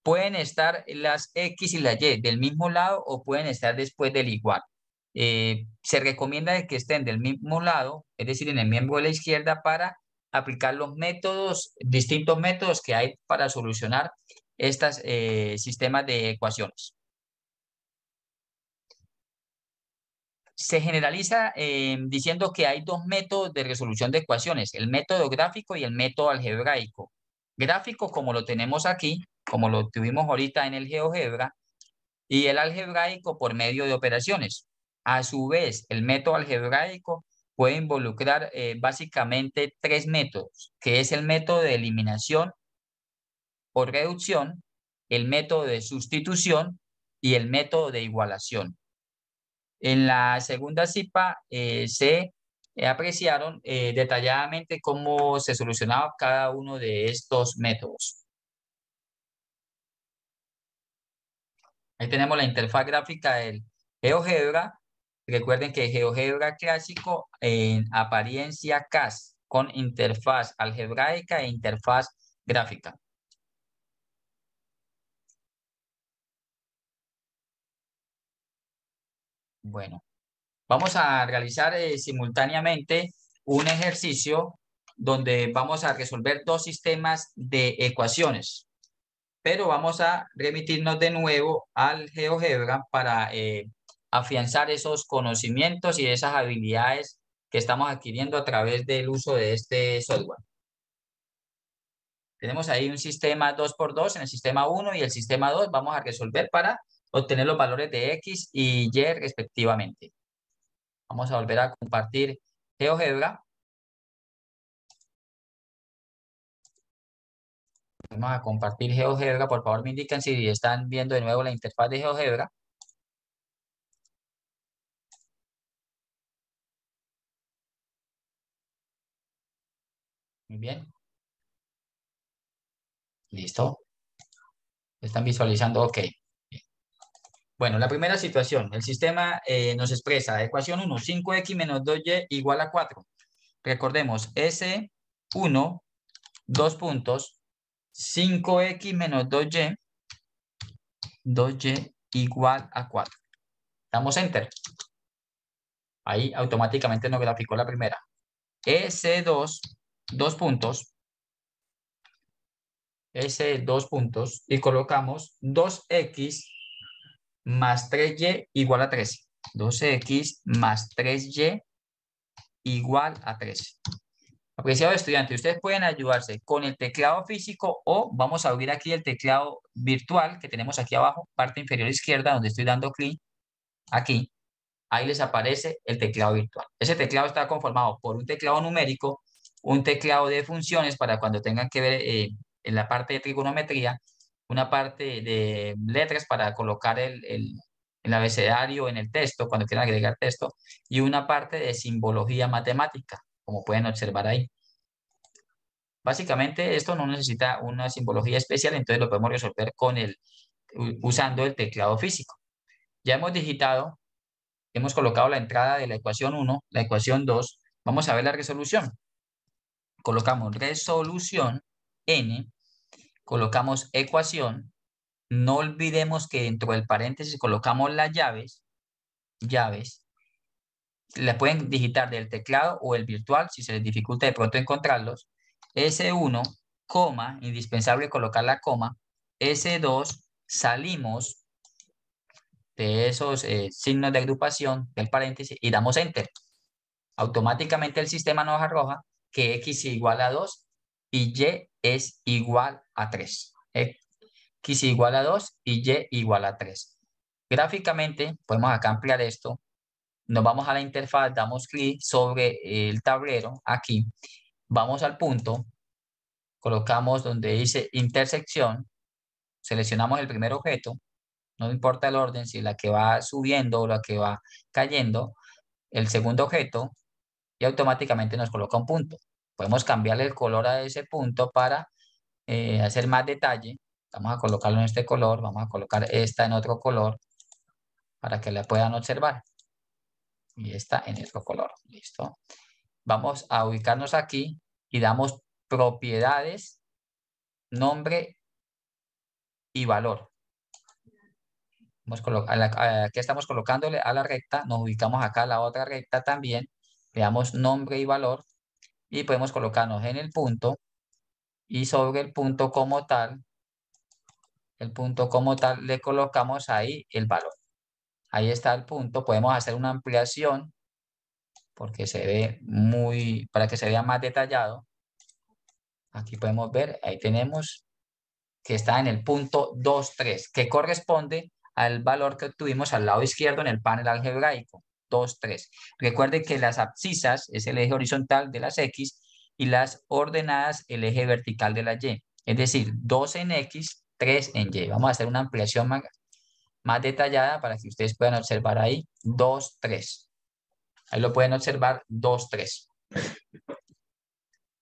S1: Pueden estar las X y la Y del mismo lado o pueden estar después del igual. Se recomienda de que estén del mismo lado, es decir, en el miembro de la izquierda, para aplicar los métodos, distintos métodos que hay para solucionar estos sistemas de ecuaciones. Se generaliza diciendo que hay dos métodos de resolución de ecuaciones, el método gráfico y el método algebraico. Gráfico, como lo tenemos aquí, como lo tuvimos ahorita en el GeoGebra, y el algebraico por medio de operaciones. A su vez, el método algebraico puede involucrar básicamente tres métodos, que es el método de eliminación o reducción, el método de sustitución y el método de igualación. En la segunda CIPA se apreciaron detalladamente cómo se solucionaba cada uno de estos métodos. Ahí tenemos la interfaz gráfica del GeoGebra. Recuerden que GeoGebra clásico en apariencia CAS con interfaz algebraica e interfaz gráfica. Bueno, vamos a realizar simultáneamente un ejercicio donde vamos a resolver dos sistemas de ecuaciones, pero vamos a remitirnos de nuevo al GeoGebra para afianzar esos conocimientos y esas habilidades que estamos adquiriendo a través del uso de este software. Tenemos ahí un sistema 2×2 en el sistema 1 y el sistema 2 vamos a resolver para obtener los valores de X y Y respectivamente. Vamos a volver a compartir GeoGebra. Vamos a compartir GeoGebra. Por favor, me indican si están viendo de nuevo la interfaz de GeoGebra. Muy bien. Listo. Están visualizando, ok. Bueno, la primera situación, el sistema nos expresa ecuación 1, 5x menos 2y igual a 4. Recordemos, S1, 2 puntos, 5x menos 2y, 2y igual a 4. Damos enter. Ahí automáticamente nos graficó la primera. S2, 2 puntos, S2 puntos, y colocamos 2x más 3y igual a 13. 2x más 3y igual a 13. Apreciado estudiante, ustedes pueden ayudarse con el teclado físico o vamos a abrir aquí el teclado virtual que tenemos aquí abajo, parte inferior izquierda, donde estoy dando clic, aquí. Ahí les aparece el teclado virtual. Ese teclado está conformado por un teclado numérico, un teclado de funciones para cuando tengan que ver en la parte de trigonometría, una parte de letras para colocar el abecedario en el texto, cuando quieran agregar texto, y una parte de simbología matemática, como pueden observar ahí. Básicamente esto no necesita una simbología especial, entonces lo podemos resolver usando el teclado físico. Ya hemos digitado, hemos colocado la entrada de la ecuación 1, la ecuación 2, vamos a ver la resolución. Colocamos resolución n, colocamos ecuación, no olvidemos que dentro del paréntesis colocamos las llaves, la pueden digitar del teclado o el virtual si se les dificulta de pronto encontrarlos. S1, coma, indispensable colocar la coma. S2, salimos de esos signos de agrupación del paréntesis y damos enter. Automáticamente el sistema nos arroja que X es igual a 2 y Y es igual a 3. X igual a 2 y Y igual a 3. Gráficamente podemos acá ampliar esto. Nos vamos a la interfaz, damos clic sobre el tablero, aquí, vamos al punto, colocamos donde dice intersección, seleccionamos el primer objeto, no importa el orden, si la que va subiendo o la que va cayendo, el segundo objeto, y automáticamente nos coloca un punto. Podemos cambiarle el color a ese punto para hacer más detalle. Vamos a colocarlo en este color, vamos a colocar esta en otro color para que la puedan observar. Y esta en otro color. Listo. Vamos a ubicarnos aquí y damos propiedades, nombre y valor. Aquí estamos colocándole a la recta, nos ubicamos acá a la otra recta también, le damos nombre y valor y podemos colocarnos en el punto y sobre el punto como tal, le colocamos ahí el valor. Ahí está el punto, podemos hacer una ampliación porque se ve para que se vea más detallado. Aquí podemos ver, ahí tenemos que está en el punto 2,3, que corresponde al valor que obtuvimos al lado izquierdo en el panel algebraico, 2,3. Recuerde que las abscisas es el eje horizontal de las X y las ordenadas el eje vertical de la Y. Es decir, 2 en X, 3 en Y. Vamos a hacer una ampliación más detallada para que ustedes puedan observar ahí 2,3. Ahí lo pueden observar 2,3.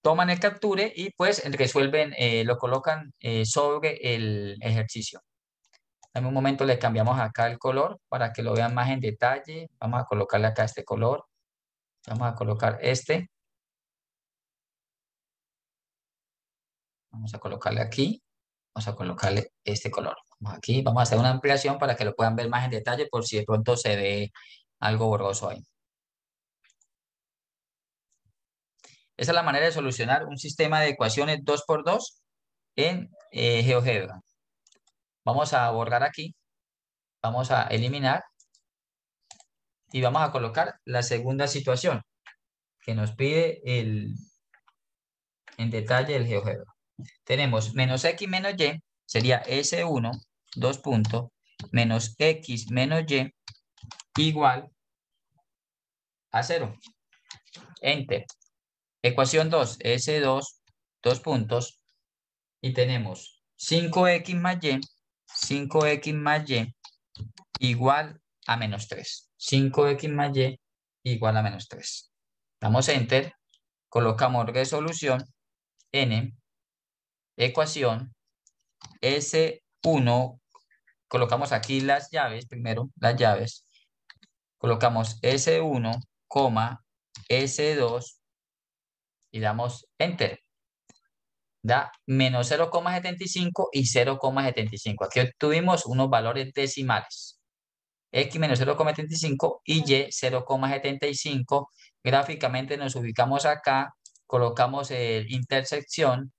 S1: Toman el capture y pues resuelven, lo colocan sobre el ejercicio. En un momento le cambiamos acá el color para que lo vean más en detalle. Vamos a colocarle acá este color. Vamos a colocar este. Vamos a colocarle aquí. Vamos a colocarle este color. Vamos aquí. Vamos a hacer una ampliación para que lo puedan ver más en detalle por si de pronto se ve algo borroso ahí. Esa es la manera de solucionar un sistema de ecuaciones 2x2 en GeoGebra. Vamos a borrar aquí. Vamos a eliminar. Y vamos a colocar la segunda situación que nos pide en detalle el GeoGebra. Tenemos menos x menos y, sería S1, 2 puntos, menos x menos y, igual a 0. Enter. Ecuación 2, S2, 2 puntos, y tenemos 5x más y, 5x más y, igual a menos 3. 5x más y, igual a menos 3. Damos Enter, colocamos resolución, n, ecuación, S1, colocamos aquí las llaves, primero las llaves, colocamos S1, S2 y damos Enter. Da menos 0,75 y 0,75. Aquí obtuvimos unos valores decimales. X menos 0,75 y Y 0,75. Gráficamente nos ubicamos acá, colocamos intersección,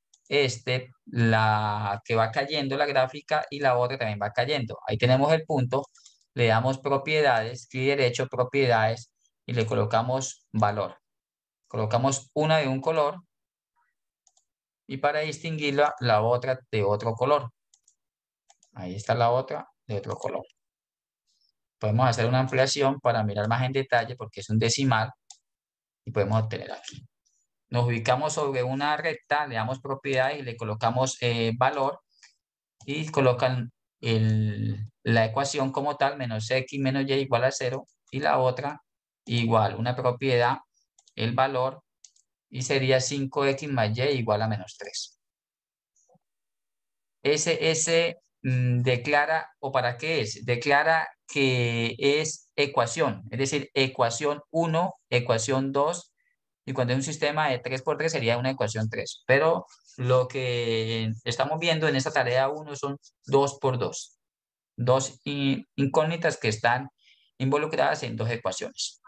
S1: la que va cayendo la gráfica y la otra también va cayendo. Ahí tenemos el punto, le damos propiedades, clic derecho, propiedades y le colocamos valor. Colocamos una de un color y para distinguirla la otra de otro color. Ahí está la otra de otro color. Podemos hacer una ampliación para mirar más en detalle porque es un decimal y podemos obtener aquí. Nos ubicamos sobre una recta, le damos propiedades y le colocamos valor y colocan la ecuación como tal, menos x menos y igual a 0 y la otra igual, una propiedad, el valor y sería 5x más y igual a menos 3. Ese declara, ¿o para qué es? Declara que es ecuación, es decir, ecuación 1, ecuación 2, y cuando es un sistema de 3x3 sería una ecuación 3. Pero lo que estamos viendo en esta tarea 1 son 2x2, dos incógnitas que están involucradas en dos ecuaciones.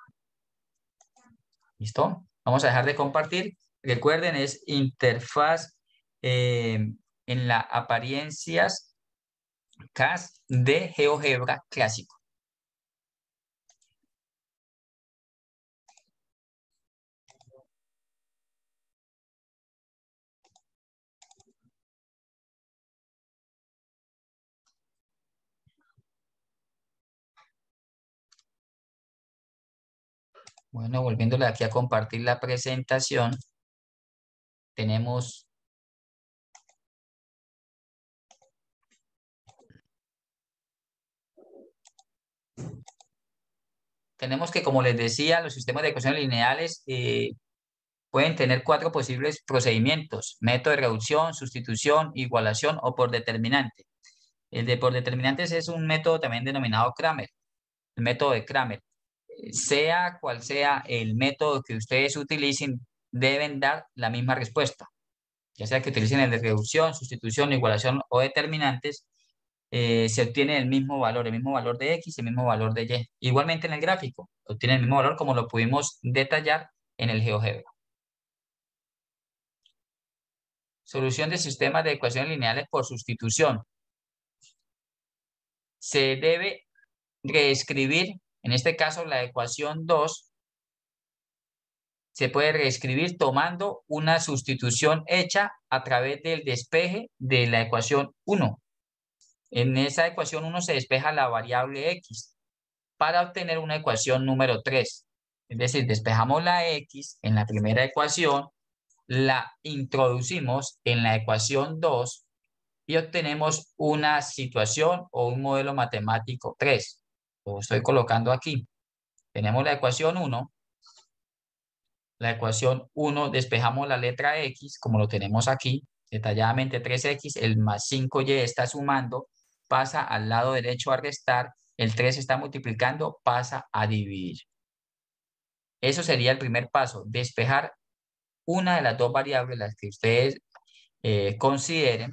S1: ¿Listo? Vamos a dejar de compartir. Recuerden, es interfaz en las apariencias CAS de GeoGebra clásico. Bueno, volviéndole aquí a compartir la presentación, tenemos que, como les decía, los sistemas de ecuaciones lineales pueden tener 4 posibles procedimientos: método de reducción, sustitución, igualación o por determinante. El de por determinantes es un método también denominado Kramer, el método de Kramer. Sea cual sea el método que ustedes utilicen, deben dar la misma respuesta. Ya sea que utilicen el de reducción, sustitución, igualación o determinantes, se obtiene el mismo valor de X y el mismo valor de Y. Igualmente en el gráfico, obtiene el mismo valor como lo pudimos detallar en el GeoGebra. Solución de sistemas de ecuaciones lineales por sustitución. Se debe reescribir, en este caso la ecuación 2, se puede reescribir tomando una sustitución hecha a través del despeje de la ecuación 1. En esa ecuación 1 se despeja la variable X para obtener una ecuación número 3. Es decir, despejamos la X en la primera ecuación, la introducimos en la ecuación 2 y obtenemos una situación o un modelo matemático 3. Lo estoy colocando aquí. Tenemos la ecuación 1. La ecuación 1 despejamos la letra X, como lo tenemos aquí, detalladamente 3X, el más 5Y está sumando, pasa al lado derecho a restar, el 3 está multiplicando, pasa a dividir. Eso sería el primer paso, despejar una de las dos variables, las que ustedes consideren,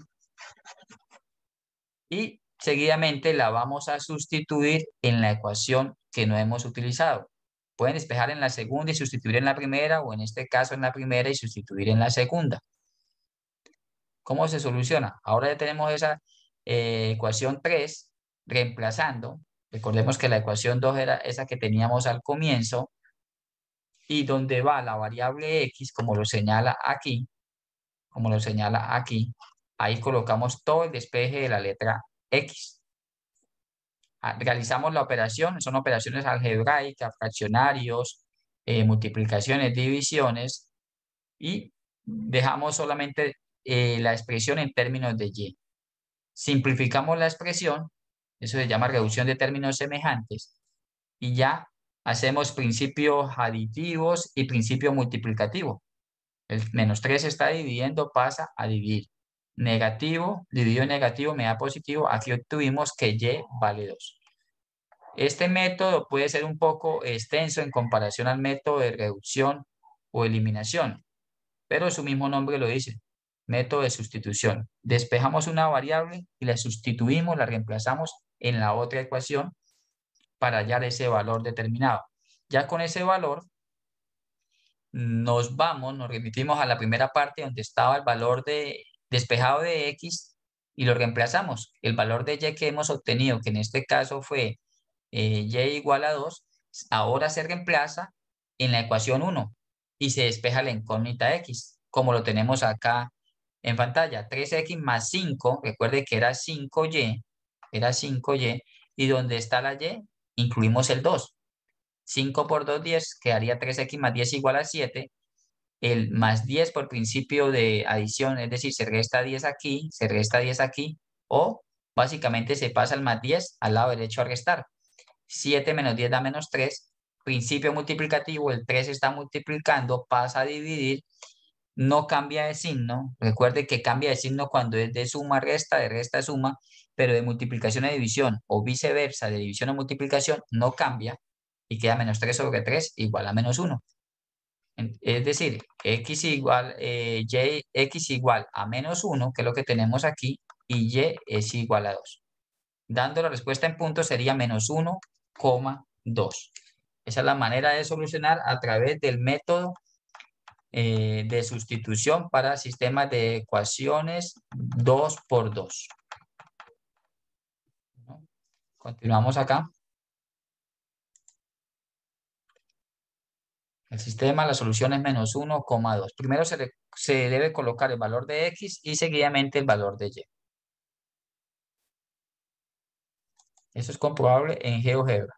S1: y seguidamente la vamos a sustituir en la ecuación que no hemos utilizado. Pueden despejar en la segunda y sustituir en la primera, o en este caso en la primera y sustituir en la segunda. ¿Cómo se soluciona? Ahora ya tenemos esa ecuación 3 reemplazando. Recordemos que la ecuación 2 era esa que teníamos al comienzo, y donde va la variable X, como lo señala aquí, ahí colocamos todo el despeje de la letra X. Realizamos la operación, son operaciones algebraicas, fraccionarios, multiplicaciones, divisiones, y dejamos solamente la expresión en términos de Y. Simplificamos la expresión, eso se llama reducción de términos semejantes, y ya hacemos principios aditivos y principio multiplicativo. El menos 3 está dividiendo, pasa a dividir. Negativo, dividido en negativo, me da positivo. Aquí obtuvimos que Y vale 2. Este método puede ser un poco extenso en comparación al método de reducción o eliminación, pero su mismo nombre lo dice, método de sustitución. Despejamos una variable y la sustituimos, la reemplazamos en la otra ecuación para hallar ese valor determinado. Ya con ese valor nos remitimos a la primera parte donde estaba el valor despejado de X y lo reemplazamos. El valor de Y que hemos obtenido, que en este caso fue Y igual a 2, ahora se reemplaza en la ecuación 1 y se despeja la incógnita X, como lo tenemos acá en pantalla. 3X más 5, recuerde que era 5Y, y donde está la Y, incluimos el 2. 5 por 2, 10, quedaría 3X más 10 igual a 7. El más 10 por principio de adición, es decir, se resta 10 aquí, se resta 10 aquí, o básicamente se pasa el más 10 al lado derecho a restar. 7 menos 10 da menos 3. Principio multiplicativo, el 3 está multiplicando, pasa a dividir, no cambia de signo. Recuerde que cambia de signo cuando es de suma a resta, de resta a suma, pero de multiplicación a división o viceversa, de división a multiplicación, no cambia y queda menos 3 sobre 3 igual a menos 1. Es decir, X igual a menos 1, que es lo que tenemos aquí, y Y es igual a 2. Dando la respuesta en puntos sería menos 1,2. Esa es la manera de solucionar a través del método de sustitución para sistemas de ecuaciones 2 por 2. ¿No? Continuamos acá. El sistema, la solución es menos 1,2. Primero se debe colocar el valor de X y seguidamente el valor de Y. Eso es comprobable en GeoGebra.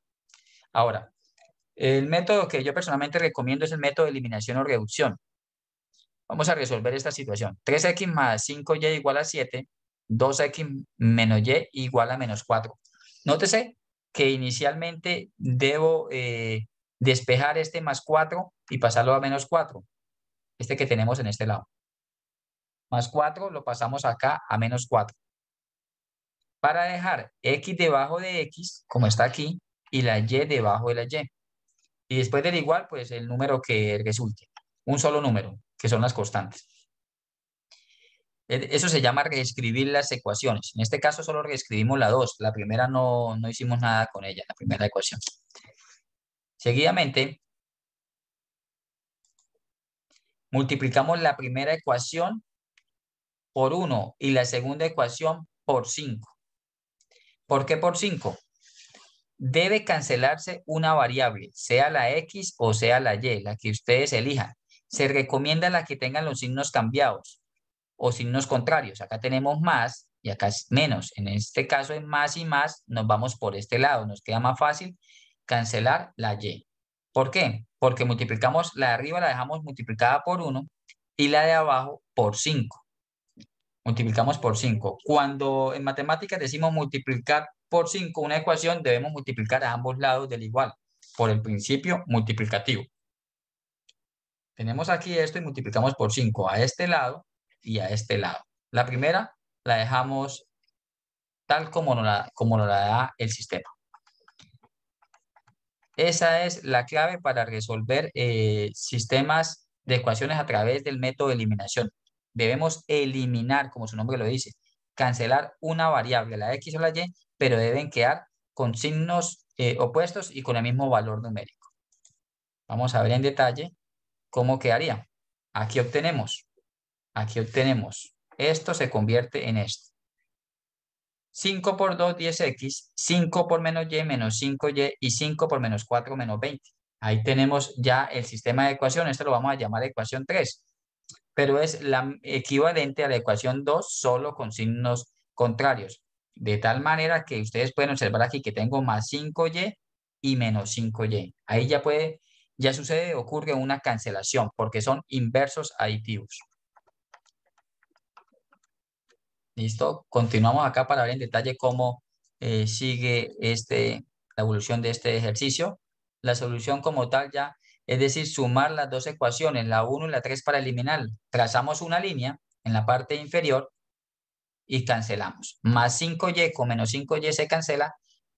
S1: Ahora, el método que yo personalmente recomiendo es el método de eliminación o reducción. Vamos a resolver esta situación. 3X más 5Y igual a 7, 2X menos Y igual a menos 4. Nótese que inicialmente debo despejar este más 4 y pasarlo a menos 4. Este que tenemos en este lado. Más 4 lo pasamos acá a menos 4. Para dejar X debajo de X, como está aquí, y la Y debajo de la Y. Y después del igual, pues el número que resulte. Un solo número, que son las constantes. Eso se llama reescribir las ecuaciones. En este caso solo reescribimos la 2. La primera no hicimos nada con ella, la primera ecuación. Seguidamente, multiplicamos la primera ecuación por 1 y la segunda ecuación por 5. ¿Por qué por 5? Debe cancelarse una variable, sea la X o sea la Y, la que ustedes elijan. Se recomienda la que tengan los signos cambiados o signos contrarios. Acá tenemos más y acá es menos. En este caso es más y más, nos vamos por este lado. Nos queda más fácil cancelar la Y. ¿Por qué? Porque multiplicamos la de arriba, la dejamos multiplicada por 1 y la de abajo por 5. Multiplicamos por 5. Cuando en matemáticas decimos multiplicar por 5 una ecuación, debemos multiplicar a ambos lados del igual, por el principio multiplicativo. Tenemos aquí esto y multiplicamos por 5 a este lado y a este lado. La primera la dejamos tal como nos la da el sistema. Esa es la clave para resolver sistemas de ecuaciones a través del método de eliminación. Debemos eliminar, como su nombre lo dice, cancelar una variable, la X o la Y, pero deben quedar con signos opuestos y con el mismo valor numérico. Vamos a ver en detalle cómo quedaría. Aquí obtenemos, esto se convierte en esto. 5 por 2, 10x, 5 por menos y, menos 5y, y 5 por menos 4, menos 20. Ahí tenemos ya el sistema de ecuación. Esto lo vamos a llamar ecuación 3, pero es la equivalente a la ecuación 2, solo con signos contrarios. De tal manera que ustedes pueden observar aquí que tengo más 5y y menos 5y. Ahí ya sucede, ocurre una cancelación, porque son inversos aditivos. ¿Listo? Continuamos acá para ver en detalle cómo sigue la evolución de este ejercicio. La solución como tal ya, es decir, sumar las dos ecuaciones, la 1 y la 3 para eliminar. Trazamos una línea en la parte inferior y cancelamos. Más 5y con menos 5y se cancela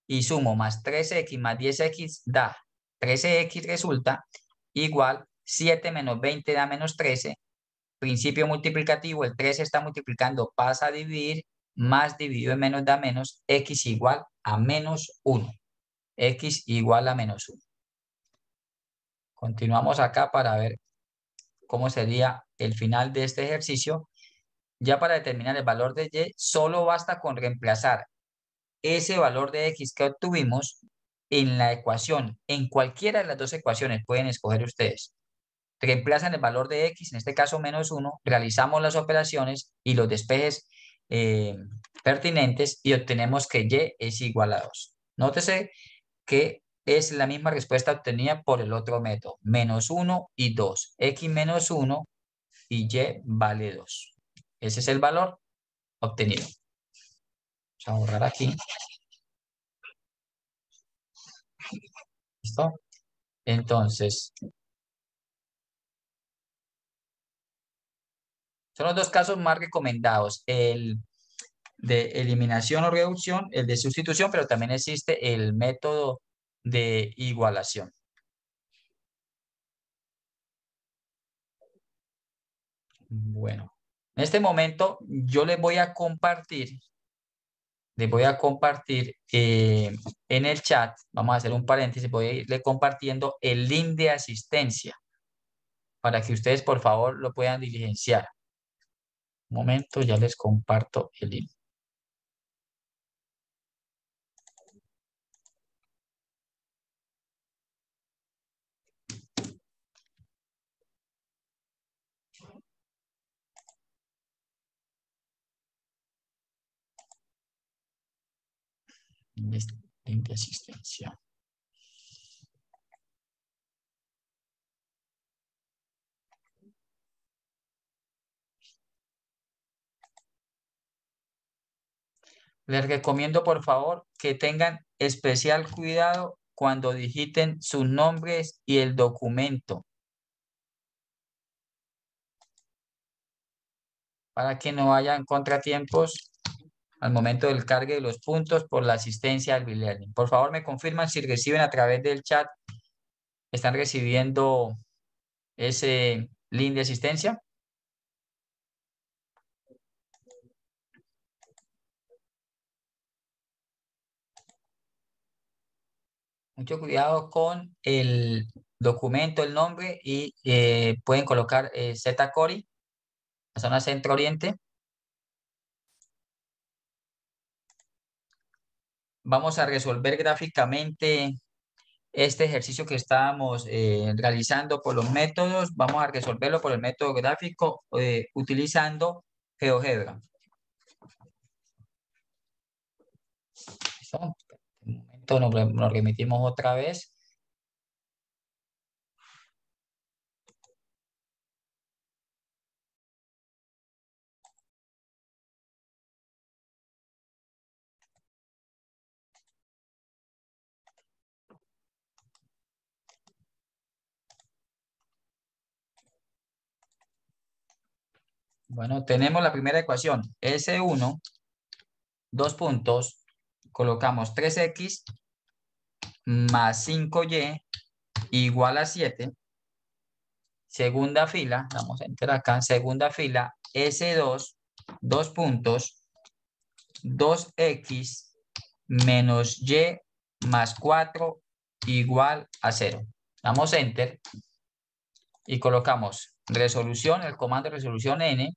S1: y sumo más 3x más 10x da 13x resulta igual 7 menos 20 da menos 13. Principio multiplicativo, el 3 está multiplicando, pasa a dividir, más dividido en menos da menos, x igual a menos 1. X igual a menos 1. Continuamos acá para ver cómo sería el final de este ejercicio. Ya para determinar el valor de y, solo basta con reemplazar ese valor de x que obtuvimos en la ecuación. En cualquiera de las dos ecuaciones pueden escoger ustedes. Reemplazan el valor de x, en este caso menos 1, realizamos las operaciones y los despejes pertinentes y obtenemos que y es igual a 2. Nótese que es la misma respuesta obtenida por el otro método, menos 1 y 2. X menos 1 y y vale 2. Ese es el valor obtenido. Vamos a borrar aquí. ¿Listo? Entonces, son los dos casos más recomendados, el de eliminación o reducción, el de sustitución, pero también existe el método de igualación. Bueno, en este momento yo les voy a compartir en el chat, vamos a hacer un paréntesis, voy a irle compartiendo el link de asistencia para que ustedes por favor lo puedan diligenciar. Un momento, ya les comparto el link. Link de asistencia. Les recomiendo por favor que tengan especial cuidado cuando digiten sus nombres y el documento, para que no hayan contratiempos al momento del cargue de los puntos por la asistencia al B-Learning. Por favor, me confirman si reciben a través del chat, están recibiendo ese link de asistencia. Mucho cuidado con el documento, el nombre y pueden colocar Z-Cori, la zona centro-oriente. Vamos a resolver gráficamente este ejercicio que estábamos realizando por los métodos. Vamos a resolverlo por el método gráfico utilizando GeoGebra. ¿Listo? Un momento, nos remitimos otra vez. Bueno, tenemos la primera ecuación. S1, dos puntos, colocamos 3x más 5y igual a 7. Segunda fila, vamos a entrar acá, segunda fila, S2, dos puntos, 2x menos y más 4 igual a 0. Damos Enter y colocamos resolución, el comando resolución n,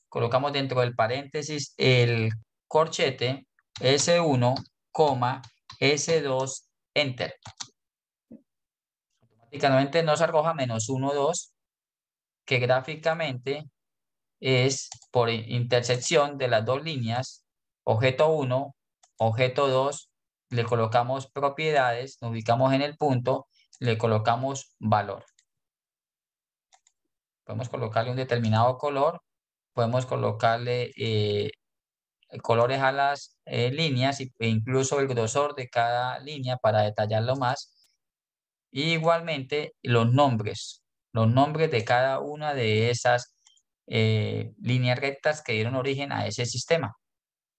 S1: colocamos dentro del paréntesis el corchete S1, S2, Enter. Automáticamente nos arroja menos 1, 2, que gráficamente es por intersección de las dos líneas, objeto 1, objeto 2, le colocamos propiedades, nos ubicamos en el punto, le colocamos valor. Podemos colocarle un determinado color, podemos colocarle colores a las líneas e incluso el grosor de cada línea para detallarlo más. Y igualmente los nombres de cada una de esas líneas rectas que dieron origen a ese sistema.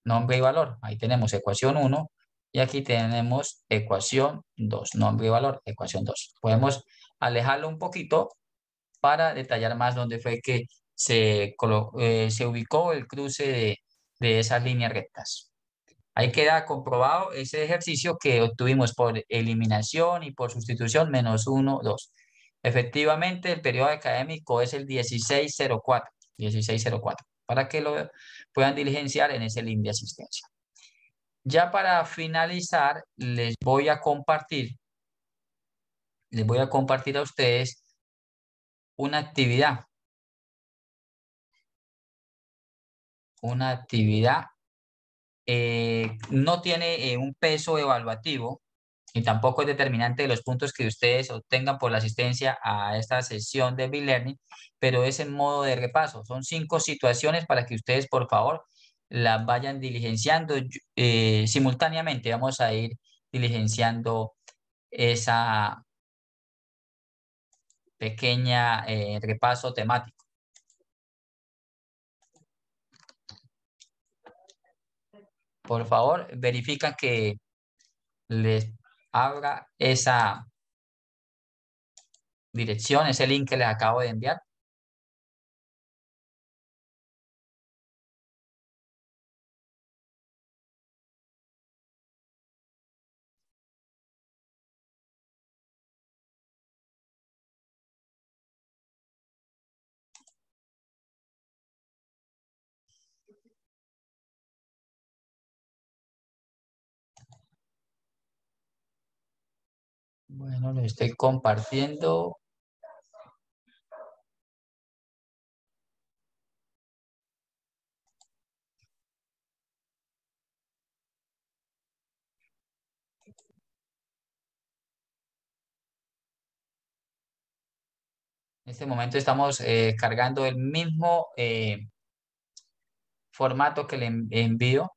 S1: Nombre y valor. Ahí tenemos ecuación 1 y aquí tenemos ecuación 2. Nombre y valor, ecuación 2. Podemos alejarlo un poquito para detallar más dónde fue que se ubicó el cruce de esas líneas rectas. Ahí queda comprobado ese ejercicio que obtuvimos por eliminación y por sustitución menos 1, 2. Efectivamente, el periodo académico es el 1604, 1604, para que lo puedan diligenciar en ese link de asistencia. Ya para finalizar, les voy a compartir a ustedes una actividad. Una actividad no tiene un peso evaluativo y tampoco es determinante de los puntos que ustedes obtengan por la asistencia a esta sesión de B-Learning, pero es en modo de repaso. Son 5 situaciones para que ustedes, por favor, las vayan diligenciando simultáneamente. Vamos a ir diligenciando esa pequeña repaso temático. Por favor, verifican que les abra esa dirección, ese link que les acabo de enviar. Bueno, lo estoy compartiendo. En este momento estamos cargando el mismo formato que le envío.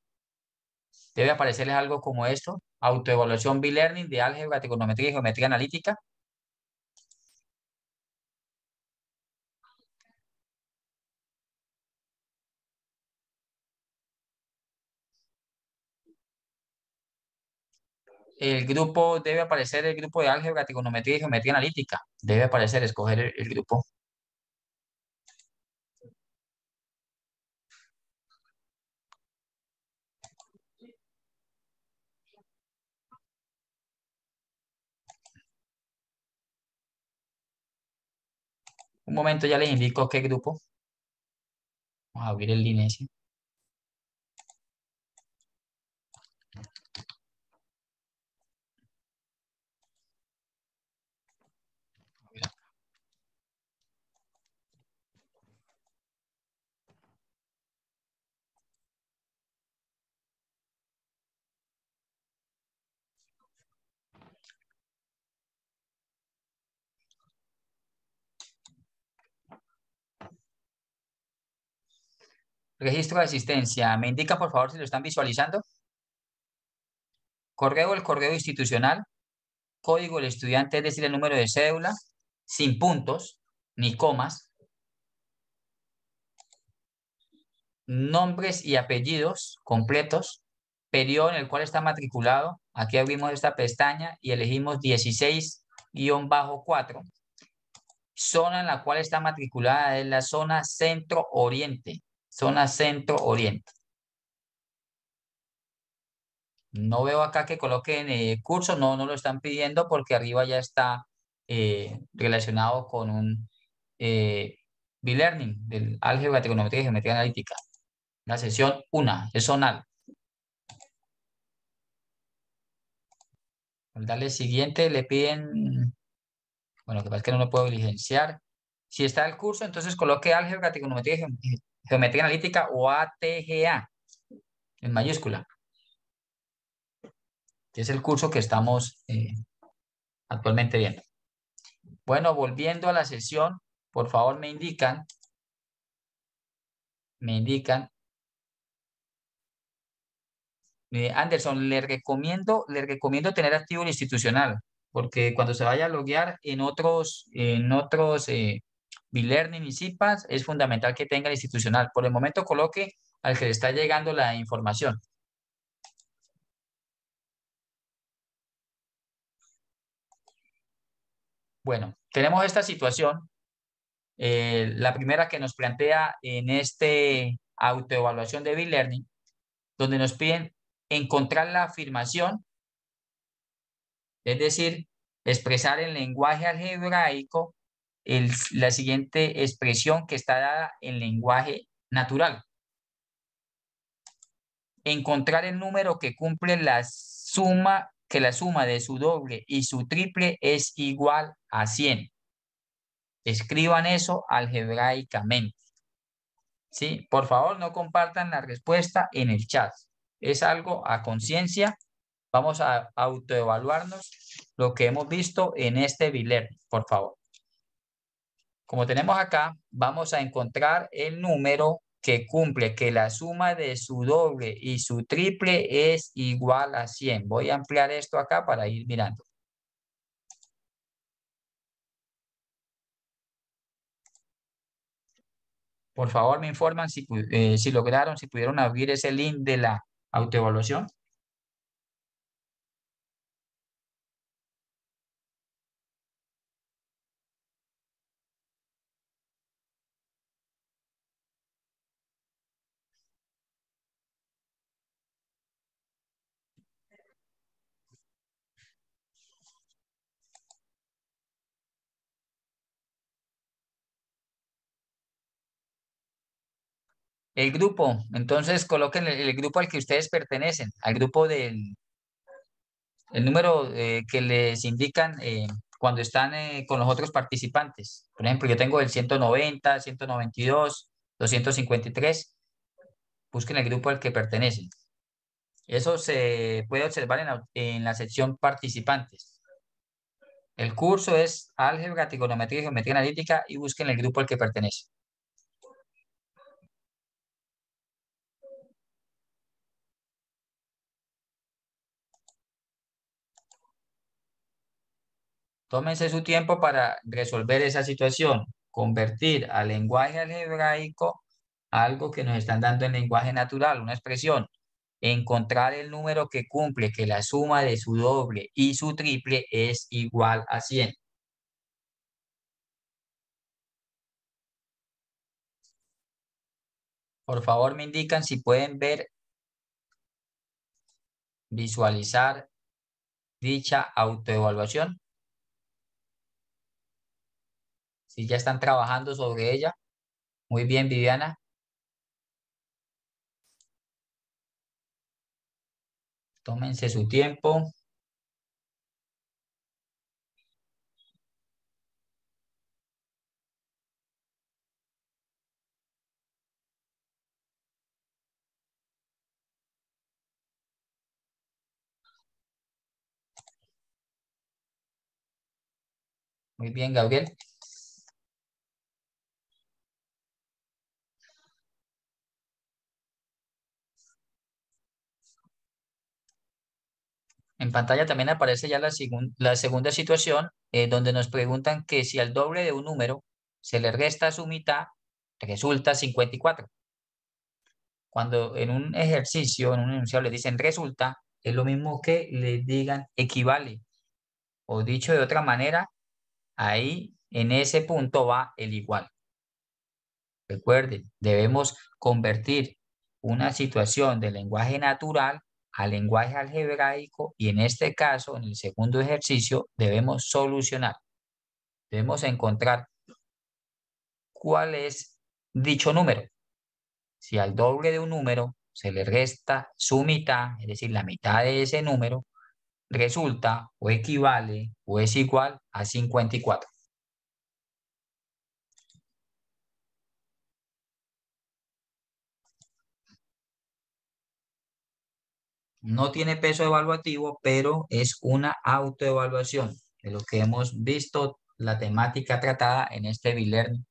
S1: Debe aparecerles algo como esto: autoevaluación B-Learning de álgebra, trigonometría y geometría analítica. El grupo debe aparecer, el grupo de álgebra, trigonometría y geometría analítica. Debe aparecer, escoger el grupo. Un momento, ya les indico qué grupo. Vamos a abrir el INESI. Registro de asistencia. ¿Me indican, por favor, si lo están visualizando? Correo, el correo institucional. Código del estudiante, es decir, el número de cédula, sin puntos ni comas. Nombres y apellidos completos. Periodo en el cual está matriculado. Aquí abrimos esta pestaña y elegimos 16-4. Zona en la cual está matriculada es la zona centro-oriente. Zona centro-oriente. No veo acá que coloquen curso, no lo están pidiendo porque arriba ya está relacionado con un B-Learning del álgebra, trigonometría y geometría analítica. La sesión 1 es zonal. Al darle siguiente le piden, bueno, que pasa es que no lo puedo diligenciar. Si está el curso, entonces coloque álgebra, trigonometría y geometría analítica o ATGA en mayúscula, que es el curso que estamos actualmente viendo. Bueno, volviendo a la sesión, por favor Anderson, le recomiendo tener activo el institucional, porque cuando se vaya a loguear en otros B-Learning y CIPAS, es fundamental que tenga el institucional. Por el momento coloque al que le está llegando la información. Bueno, tenemos esta situación, la primera que nos plantea en este autoevaluación de B-Learning, donde nos piden encontrar la afirmación, es decir, expresar en lenguaje algebraico la siguiente expresión que está dada en lenguaje natural. Encontrar el número que cumple que la suma de su doble y su triple es igual a 100. Escriban eso algebraicamente. ¿Sí? Por favor, no compartan la respuesta en el chat. Es algo a conciencia. Vamos a autoevaluarnos lo que hemos visto en este B-Learning, por favor. Como tenemos acá, vamos a encontrar el número que cumple que la suma de su doble y su triple es igual a 100. Voy a ampliar esto acá para ir mirando. Por favor, me informan si lograron, si pudieron abrir ese link de la autoevaluación. El grupo, entonces coloquen el grupo al que ustedes pertenecen, al grupo el número que les indican cuando están con los otros participantes. Por ejemplo, yo tengo el 190, 192, 253. Busquen el grupo al que pertenecen. Eso se puede observar en la sección participantes. El curso es álgebra, trigonometría y geometría analítica y busquen el grupo al que pertenece. Tómense su tiempo para resolver esa situación, convertir al lenguaje algebraico algo que nos están dando en lenguaje natural, una expresión, encontrar el número que cumple que la suma de su doble y su triple es igual a 100. Por favor, me indican si pueden visualizar dicha autoevaluación. Si ya están trabajando sobre ella. Muy bien, Viviana. Tómense su tiempo. Muy bien, Gabriel. En pantalla también aparece ya la segunda situación, donde nos preguntan que si al doble de un número se le resta su mitad, resulta 54. Cuando en un ejercicio, en un enunciado le dicen resulta, es lo mismo que le digan equivale. O dicho de otra manera, ahí en ese punto va el igual. Recuerden, debemos convertir una situación de lenguaje natural a lenguaje algebraico y en este caso, en el segundo ejercicio, debemos solucionar. Debemos encontrar cuál es dicho número. Si al doble de un número se le resta su mitad, es decir, la mitad de ese número, resulta o equivale o es igual a 54. No tiene peso evaluativo, pero es una autoevaluación de lo que hemos visto, la temática tratada en este B-Learning.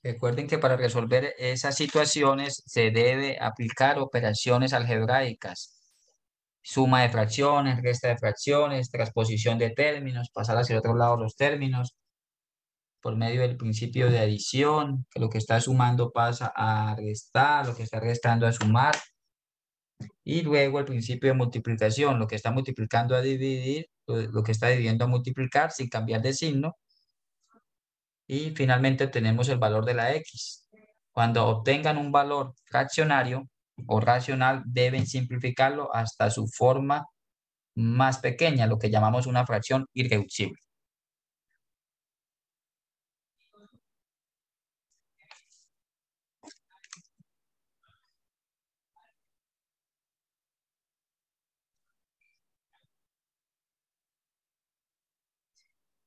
S1: Recuerden que para resolver esas situaciones se debe aplicar operaciones algebraicas. Suma de fracciones, resta de fracciones, transposición de términos, pasar hacia el otro lado los términos, por medio del principio de adición, que lo que está sumando pasa a restar, lo que está restando a sumar, y luego el principio de multiplicación, lo que está multiplicando a dividir, lo que está dividiendo a multiplicar sin cambiar de signo, y finalmente tenemos el valor de la X. Cuando obtengan un valor fraccionario o racional, deben simplificarlo hasta su forma más pequeña, lo que llamamos una fracción irreducible.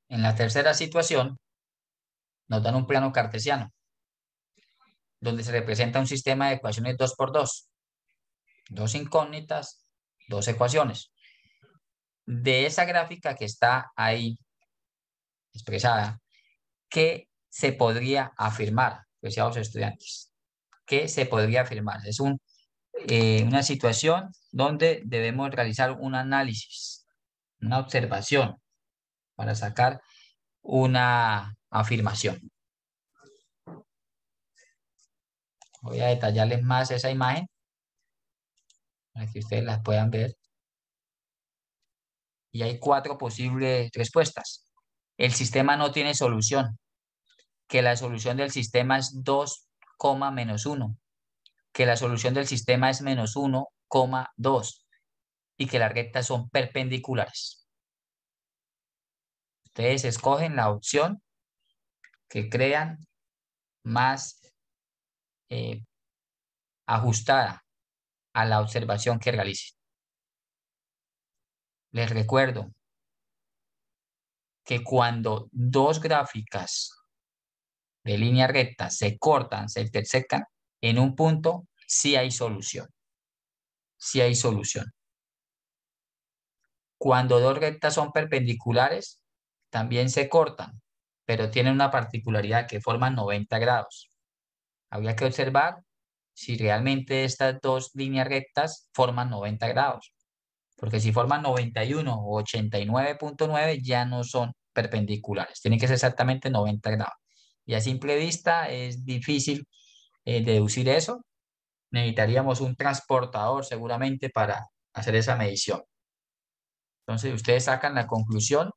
S1: En la tercera situación, nos dan un plano cartesiano, donde se representa un sistema de ecuaciones 2 por 2, dos incógnitas, dos ecuaciones. De esa gráfica que está ahí expresada, ¿qué se podría afirmar, apreciados estudiantes? ¿Qué se podría afirmar? Es una situación donde debemos realizar un análisis, una observación para sacar una afirmación. Voy a detallarles más esa imagen para que ustedes las puedan ver. Y hay 4 posibles respuestas. El sistema no tiene solución, que la solución del sistema es 2, menos 1, que la solución del sistema es menos 1, 2, y que las rectas son perpendiculares. Ustedes escogen la opción que crean más eh, ajustada a la observación que realicen. Les recuerdo que cuando dos gráficas de línea recta se cortan, se intersecan, en un punto sí hay solución. Sí hay solución. Cuando dos rectas son perpendiculares, también se cortan, pero tienen una particularidad que forman 90 grados. Habría que observar si realmente estas dos líneas rectas forman 90 grados, porque si forman 91 o 89,9 ya no son perpendiculares, tienen que ser exactamente 90 grados. Y a simple vista es difícil deducir eso. Necesitaríamos un transportador seguramente para hacer esa medición. Entonces ustedes sacan la conclusión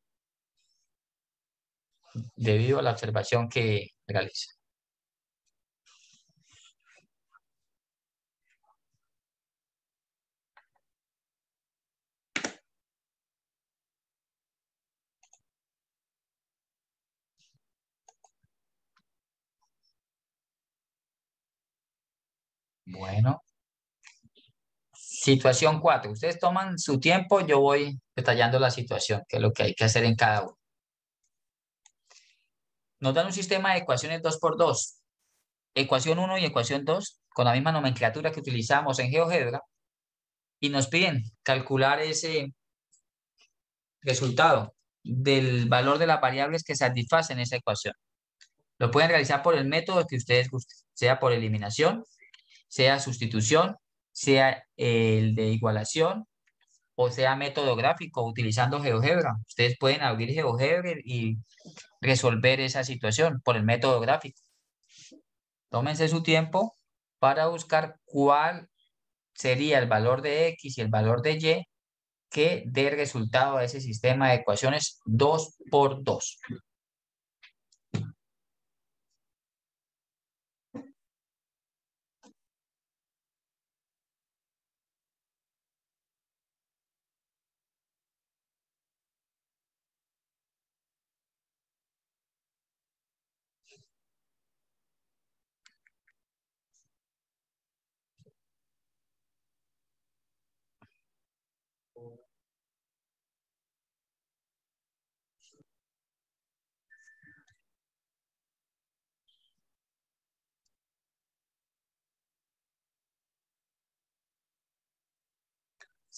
S1: debido a la observación que realizan. Bueno, situación 4. Ustedes toman su tiempo, yo voy detallando la situación, que es lo que hay que hacer en cada uno. Nos dan un sistema de ecuaciones 2 por 2, ecuación 1 y ecuación 2, con la misma nomenclatura que utilizamos en GeoGebra, y nos piden calcular ese resultado del valor de las variables que satisfacen esa ecuación. Lo pueden realizar por el método que ustedes gusten, sea por eliminación, sea sustitución, sea el de igualación o sea método gráfico utilizando GeoGebra. Ustedes pueden abrir GeoGebra y resolver esa situación por el método gráfico. Tómense su tiempo para buscar cuál sería el valor de X y el valor de Y que dé resultado a ese sistema de ecuaciones 2 por 2.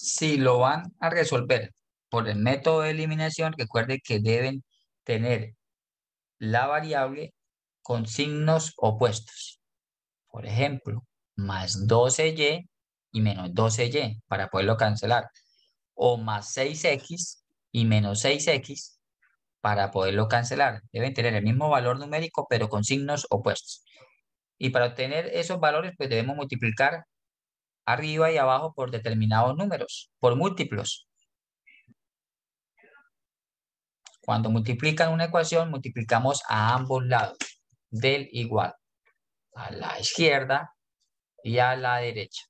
S1: Si lo van a resolver por el método de eliminación, recuerden que deben tener la variable con signos opuestos. Por ejemplo, más 12y y menos 12y para poderlo cancelar. O más 6x y menos 6x para poderlo cancelar. Deben tener el mismo valor numérico, pero con signos opuestos. Y para obtener esos valores, pues debemos multiplicar arriba y abajo por determinados números, por múltiplos. Cuando multiplican una ecuación, multiplicamos a ambos lados del igual, a la izquierda y a la derecha.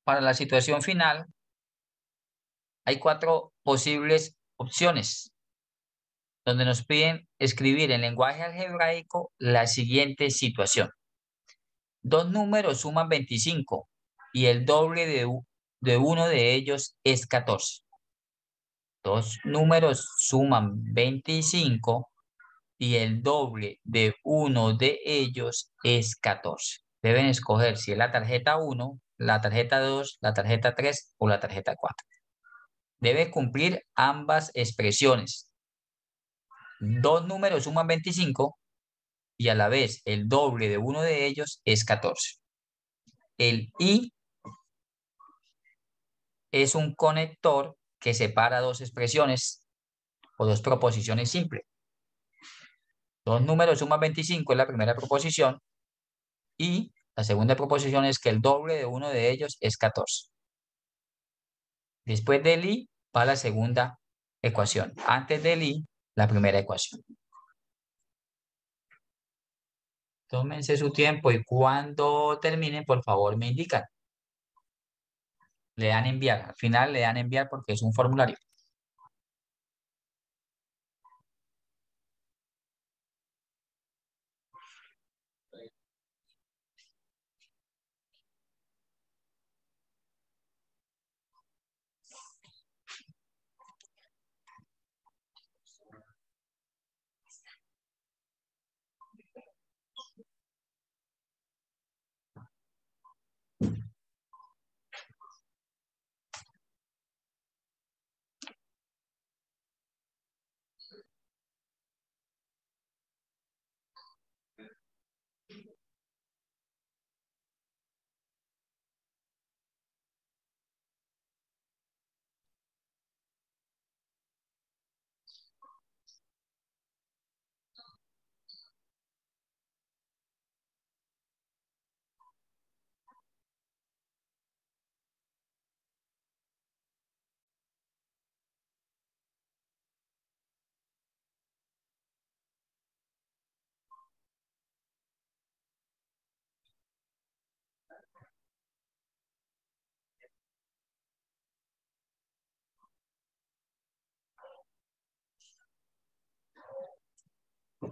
S1: Para la situación final, hay 4 posibles opciones donde nos piden escribir en lenguaje algebraico la siguiente situación. Dos números suman 25 y el doble de uno de ellos es 14. Dos números suman 25 y el doble de uno de ellos es 14. Deben escoger si es la tarjeta 1, la tarjeta 2, la tarjeta 3 o la tarjeta 4. Debe cumplir ambas expresiones. Dos números suman 25 y a la vez el doble de uno de ellos es 14. El y es un conector que separa dos expresiones o dos proposiciones simples. Dos números suman 25 es la primera proposición y la segunda proposición es que el doble de uno de ellos es 14. Después del y va la segunda ecuación. Antes del y, la primera ecuación. Tómense su tiempo y cuando terminen, por favor, me indican. Le dan enviar. Al final le dan enviar porque es un formulario.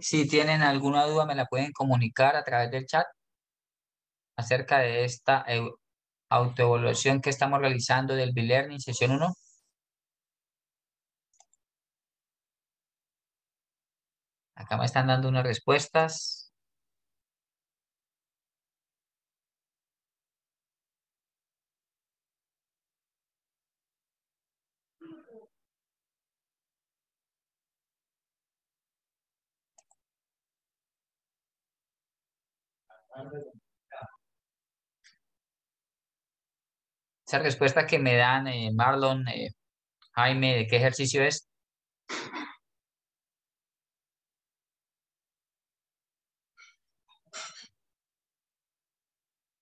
S1: Si tienen alguna duda, me la pueden comunicar a través del chat acerca de esta autoevaluación que estamos realizando del B-Learning sesión 1. Acá me están dando unas respuestas. Esa respuesta que me dan Marlon, Jaime, ¿de qué ejercicio es?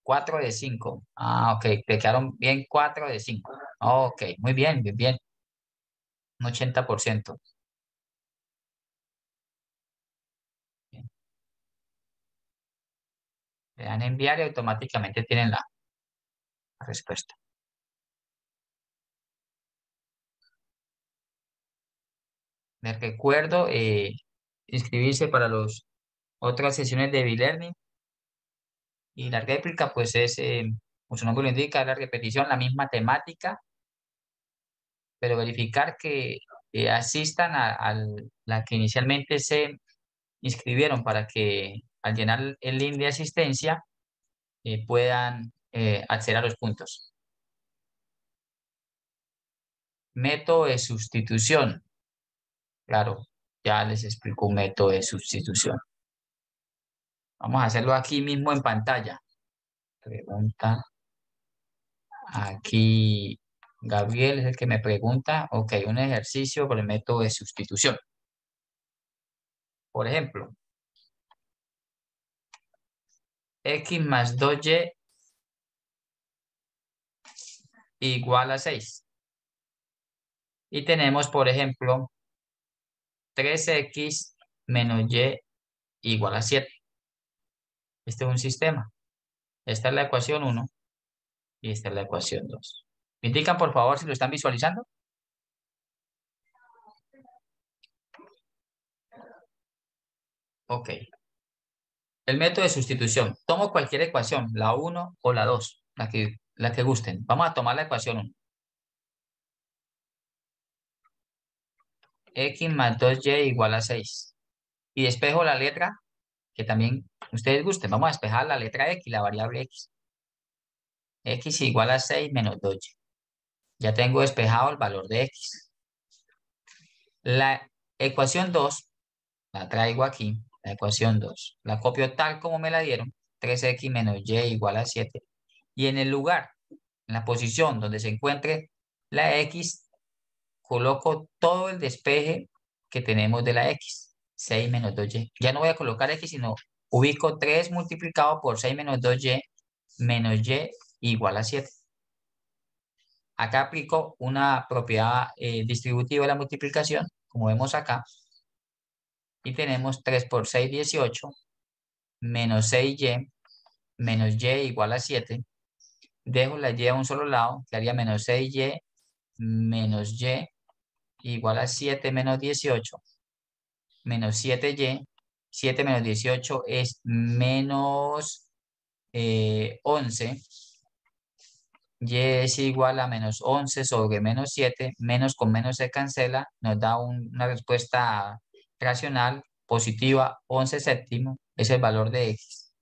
S1: 4 de 5. Ah, ok. Te quedaron bien 4 de 5. Ok, muy bien, bien, bien. Un 80%. Bien. Le dan enviar y automáticamente tienen la respuesta. Les recuerdo inscribirse para las otras sesiones de B-Learning. Y la réplica, pues es, como su nombre lo indica, la repetición, la misma temática, pero verificar que asistan a la que inicialmente se inscribieron para que al llenar el link de asistencia puedan acceder a los puntos. Método de sustitución. Claro, ya les explico un método de sustitución. Vamos a hacerlo aquí mismo en pantalla. Pregunta. Aquí Gabriel es el que me pregunta, ok, un ejercicio por el método de sustitución. Por ejemplo, x más 2y igual a 6. Y tenemos, por ejemplo, 3x menos y igual a 7. Este es un sistema. Esta es la ecuación 1 y esta es la ecuación 2. ¿Me indican, por favor, si lo están visualizando? Ok. El método de sustitución. Tomo cualquier ecuación, la 1 o la 2, la que gusten. Vamos a tomar la ecuación 1. X más 2y igual a 6. Y despejo la letra que también ustedes gusten. Vamos a despejar la letra X, la variable X. X igual a 6 menos 2y. Ya tengo despejado el valor de X. La ecuación 2 la traigo aquí, la ecuación 2. La copio tal como me la dieron, 3x menos y igual a 7. Y en el lugar, en la posición donde se encuentre la X, coloco todo el despeje que tenemos de la X, 6 menos 2y. Ya no voy a colocar X, sino ubico 3 multiplicado por 6 menos 2y menos y igual a 7. Acá aplico una propiedad distributiva de la multiplicación, como vemos acá, y tenemos 3 por 6, 18, menos 6y, menos y igual a 7. Dejo la y a un solo lado, que haría menos 6y, menos y igual a 7 menos 18, menos 7y. 7 menos 18 es menos 11. Y es igual a menos 11 sobre menos 7, menos con menos se cancela, nos da una respuesta racional positiva, 11 séptimos, es el valor de X.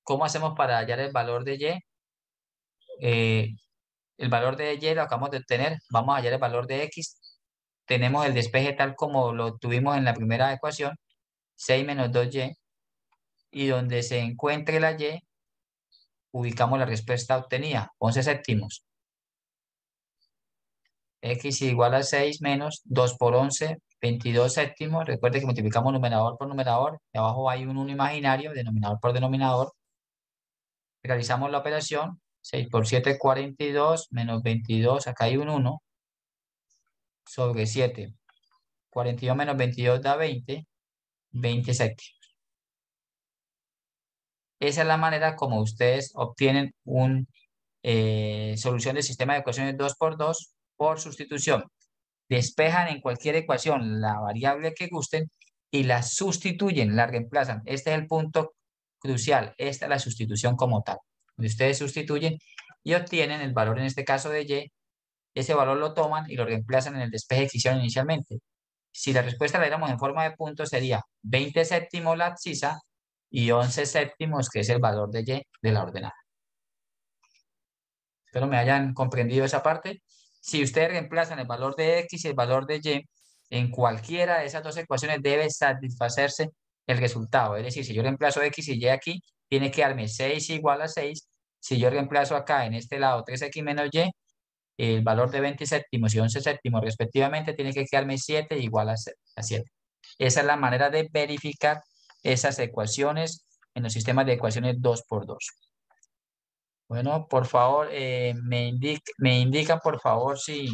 S1: ¿Cómo hacemos para hallar el valor de Y? El valor de Y lo acabamos de obtener, vamos a hallar el valor de X, tenemos el despeje tal como lo tuvimos en la primera ecuación, 6 menos 2Y, y donde se encuentre la Y, ubicamos la respuesta obtenida, 11 séptimos. X igual a 6 menos 2 por 11, 22 séptimos. Recuerde que multiplicamos numerador por numerador. Y abajo hay un 1 imaginario, denominador por denominador. Realizamos la operación. 6 por 7, 42, menos 22, acá hay un 1, sobre 7. 42 menos 22 da 20, 20 séptimos. Esa es la manera como ustedes obtienen una solución del sistema de ecuaciones 2 por 2 por sustitución. Despejan en cualquier ecuación la variable que gusten y la sustituyen, la reemplazan. Este es el punto crucial. Esta es la sustitución como tal. Donde ustedes sustituyen y obtienen el valor, en este caso de y. Ese valor lo toman y lo reemplazan en el despeje que hicieron inicialmente. Si la respuesta la diéramos en forma de puntos, sería 20 séptimos la abscisa y 11 séptimos, que es el valor de y de la ordenada. Espero me hayan comprendido esa parte. Si ustedes reemplazan el valor de X y el valor de Y, en cualquiera de esas dos ecuaciones debe satisfacerse el resultado. Es decir, si yo reemplazo X y Y aquí, tiene que darme 6 igual a 6. Si yo reemplazo acá en este lado 3X menos Y, el valor de 20 séptimos y 11 séptimos respectivamente, tiene que quedarme 7 igual a 7. Esa es la manera de verificar esas ecuaciones en los sistemas de ecuaciones 2 por 2. Bueno, por favor, me indican, por favor, si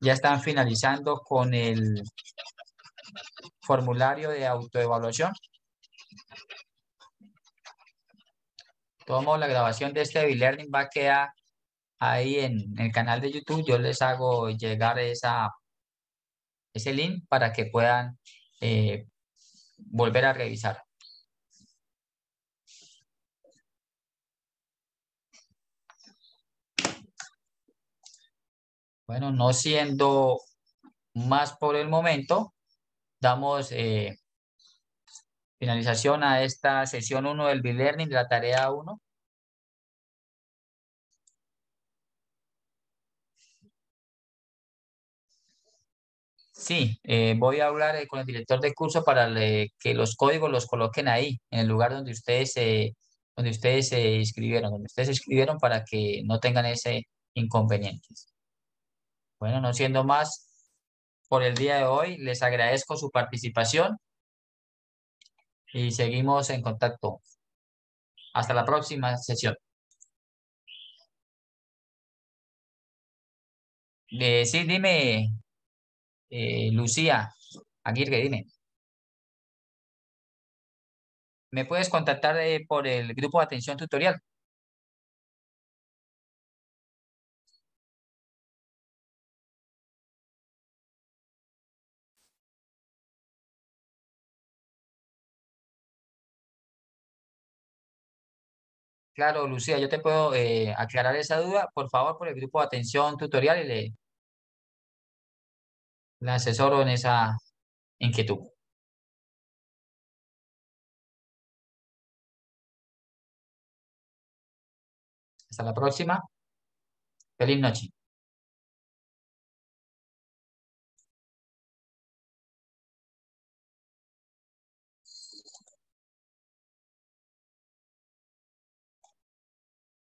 S1: ya están finalizando con el formulario de autoevaluación. Tomo la grabación de este e-learning, va a quedar ahí en el canal de YouTube. Yo les hago llegar ese link para que puedan volver a revisar. Bueno, no siendo más por el momento, damos finalización a esta sesión 1 del e-learning de la tarea 1. Sí, voy a hablar con el director de curso para que los códigos los coloquen ahí, en el lugar donde ustedes se inscribieron para que no tengan ese inconveniente. Bueno, no siendo más por el día de hoy, les agradezco su participación y seguimos en contacto. Hasta la próxima sesión. Sí, dime, Lucía Aguirre, dime. ¿Me puedes contactar por el grupo de atención tutorial? Claro, Lucía, yo te puedo aclarar esa duda, por favor, por el grupo de atención tutorial y le asesoro en esa inquietud. Hasta la próxima. Feliz noche.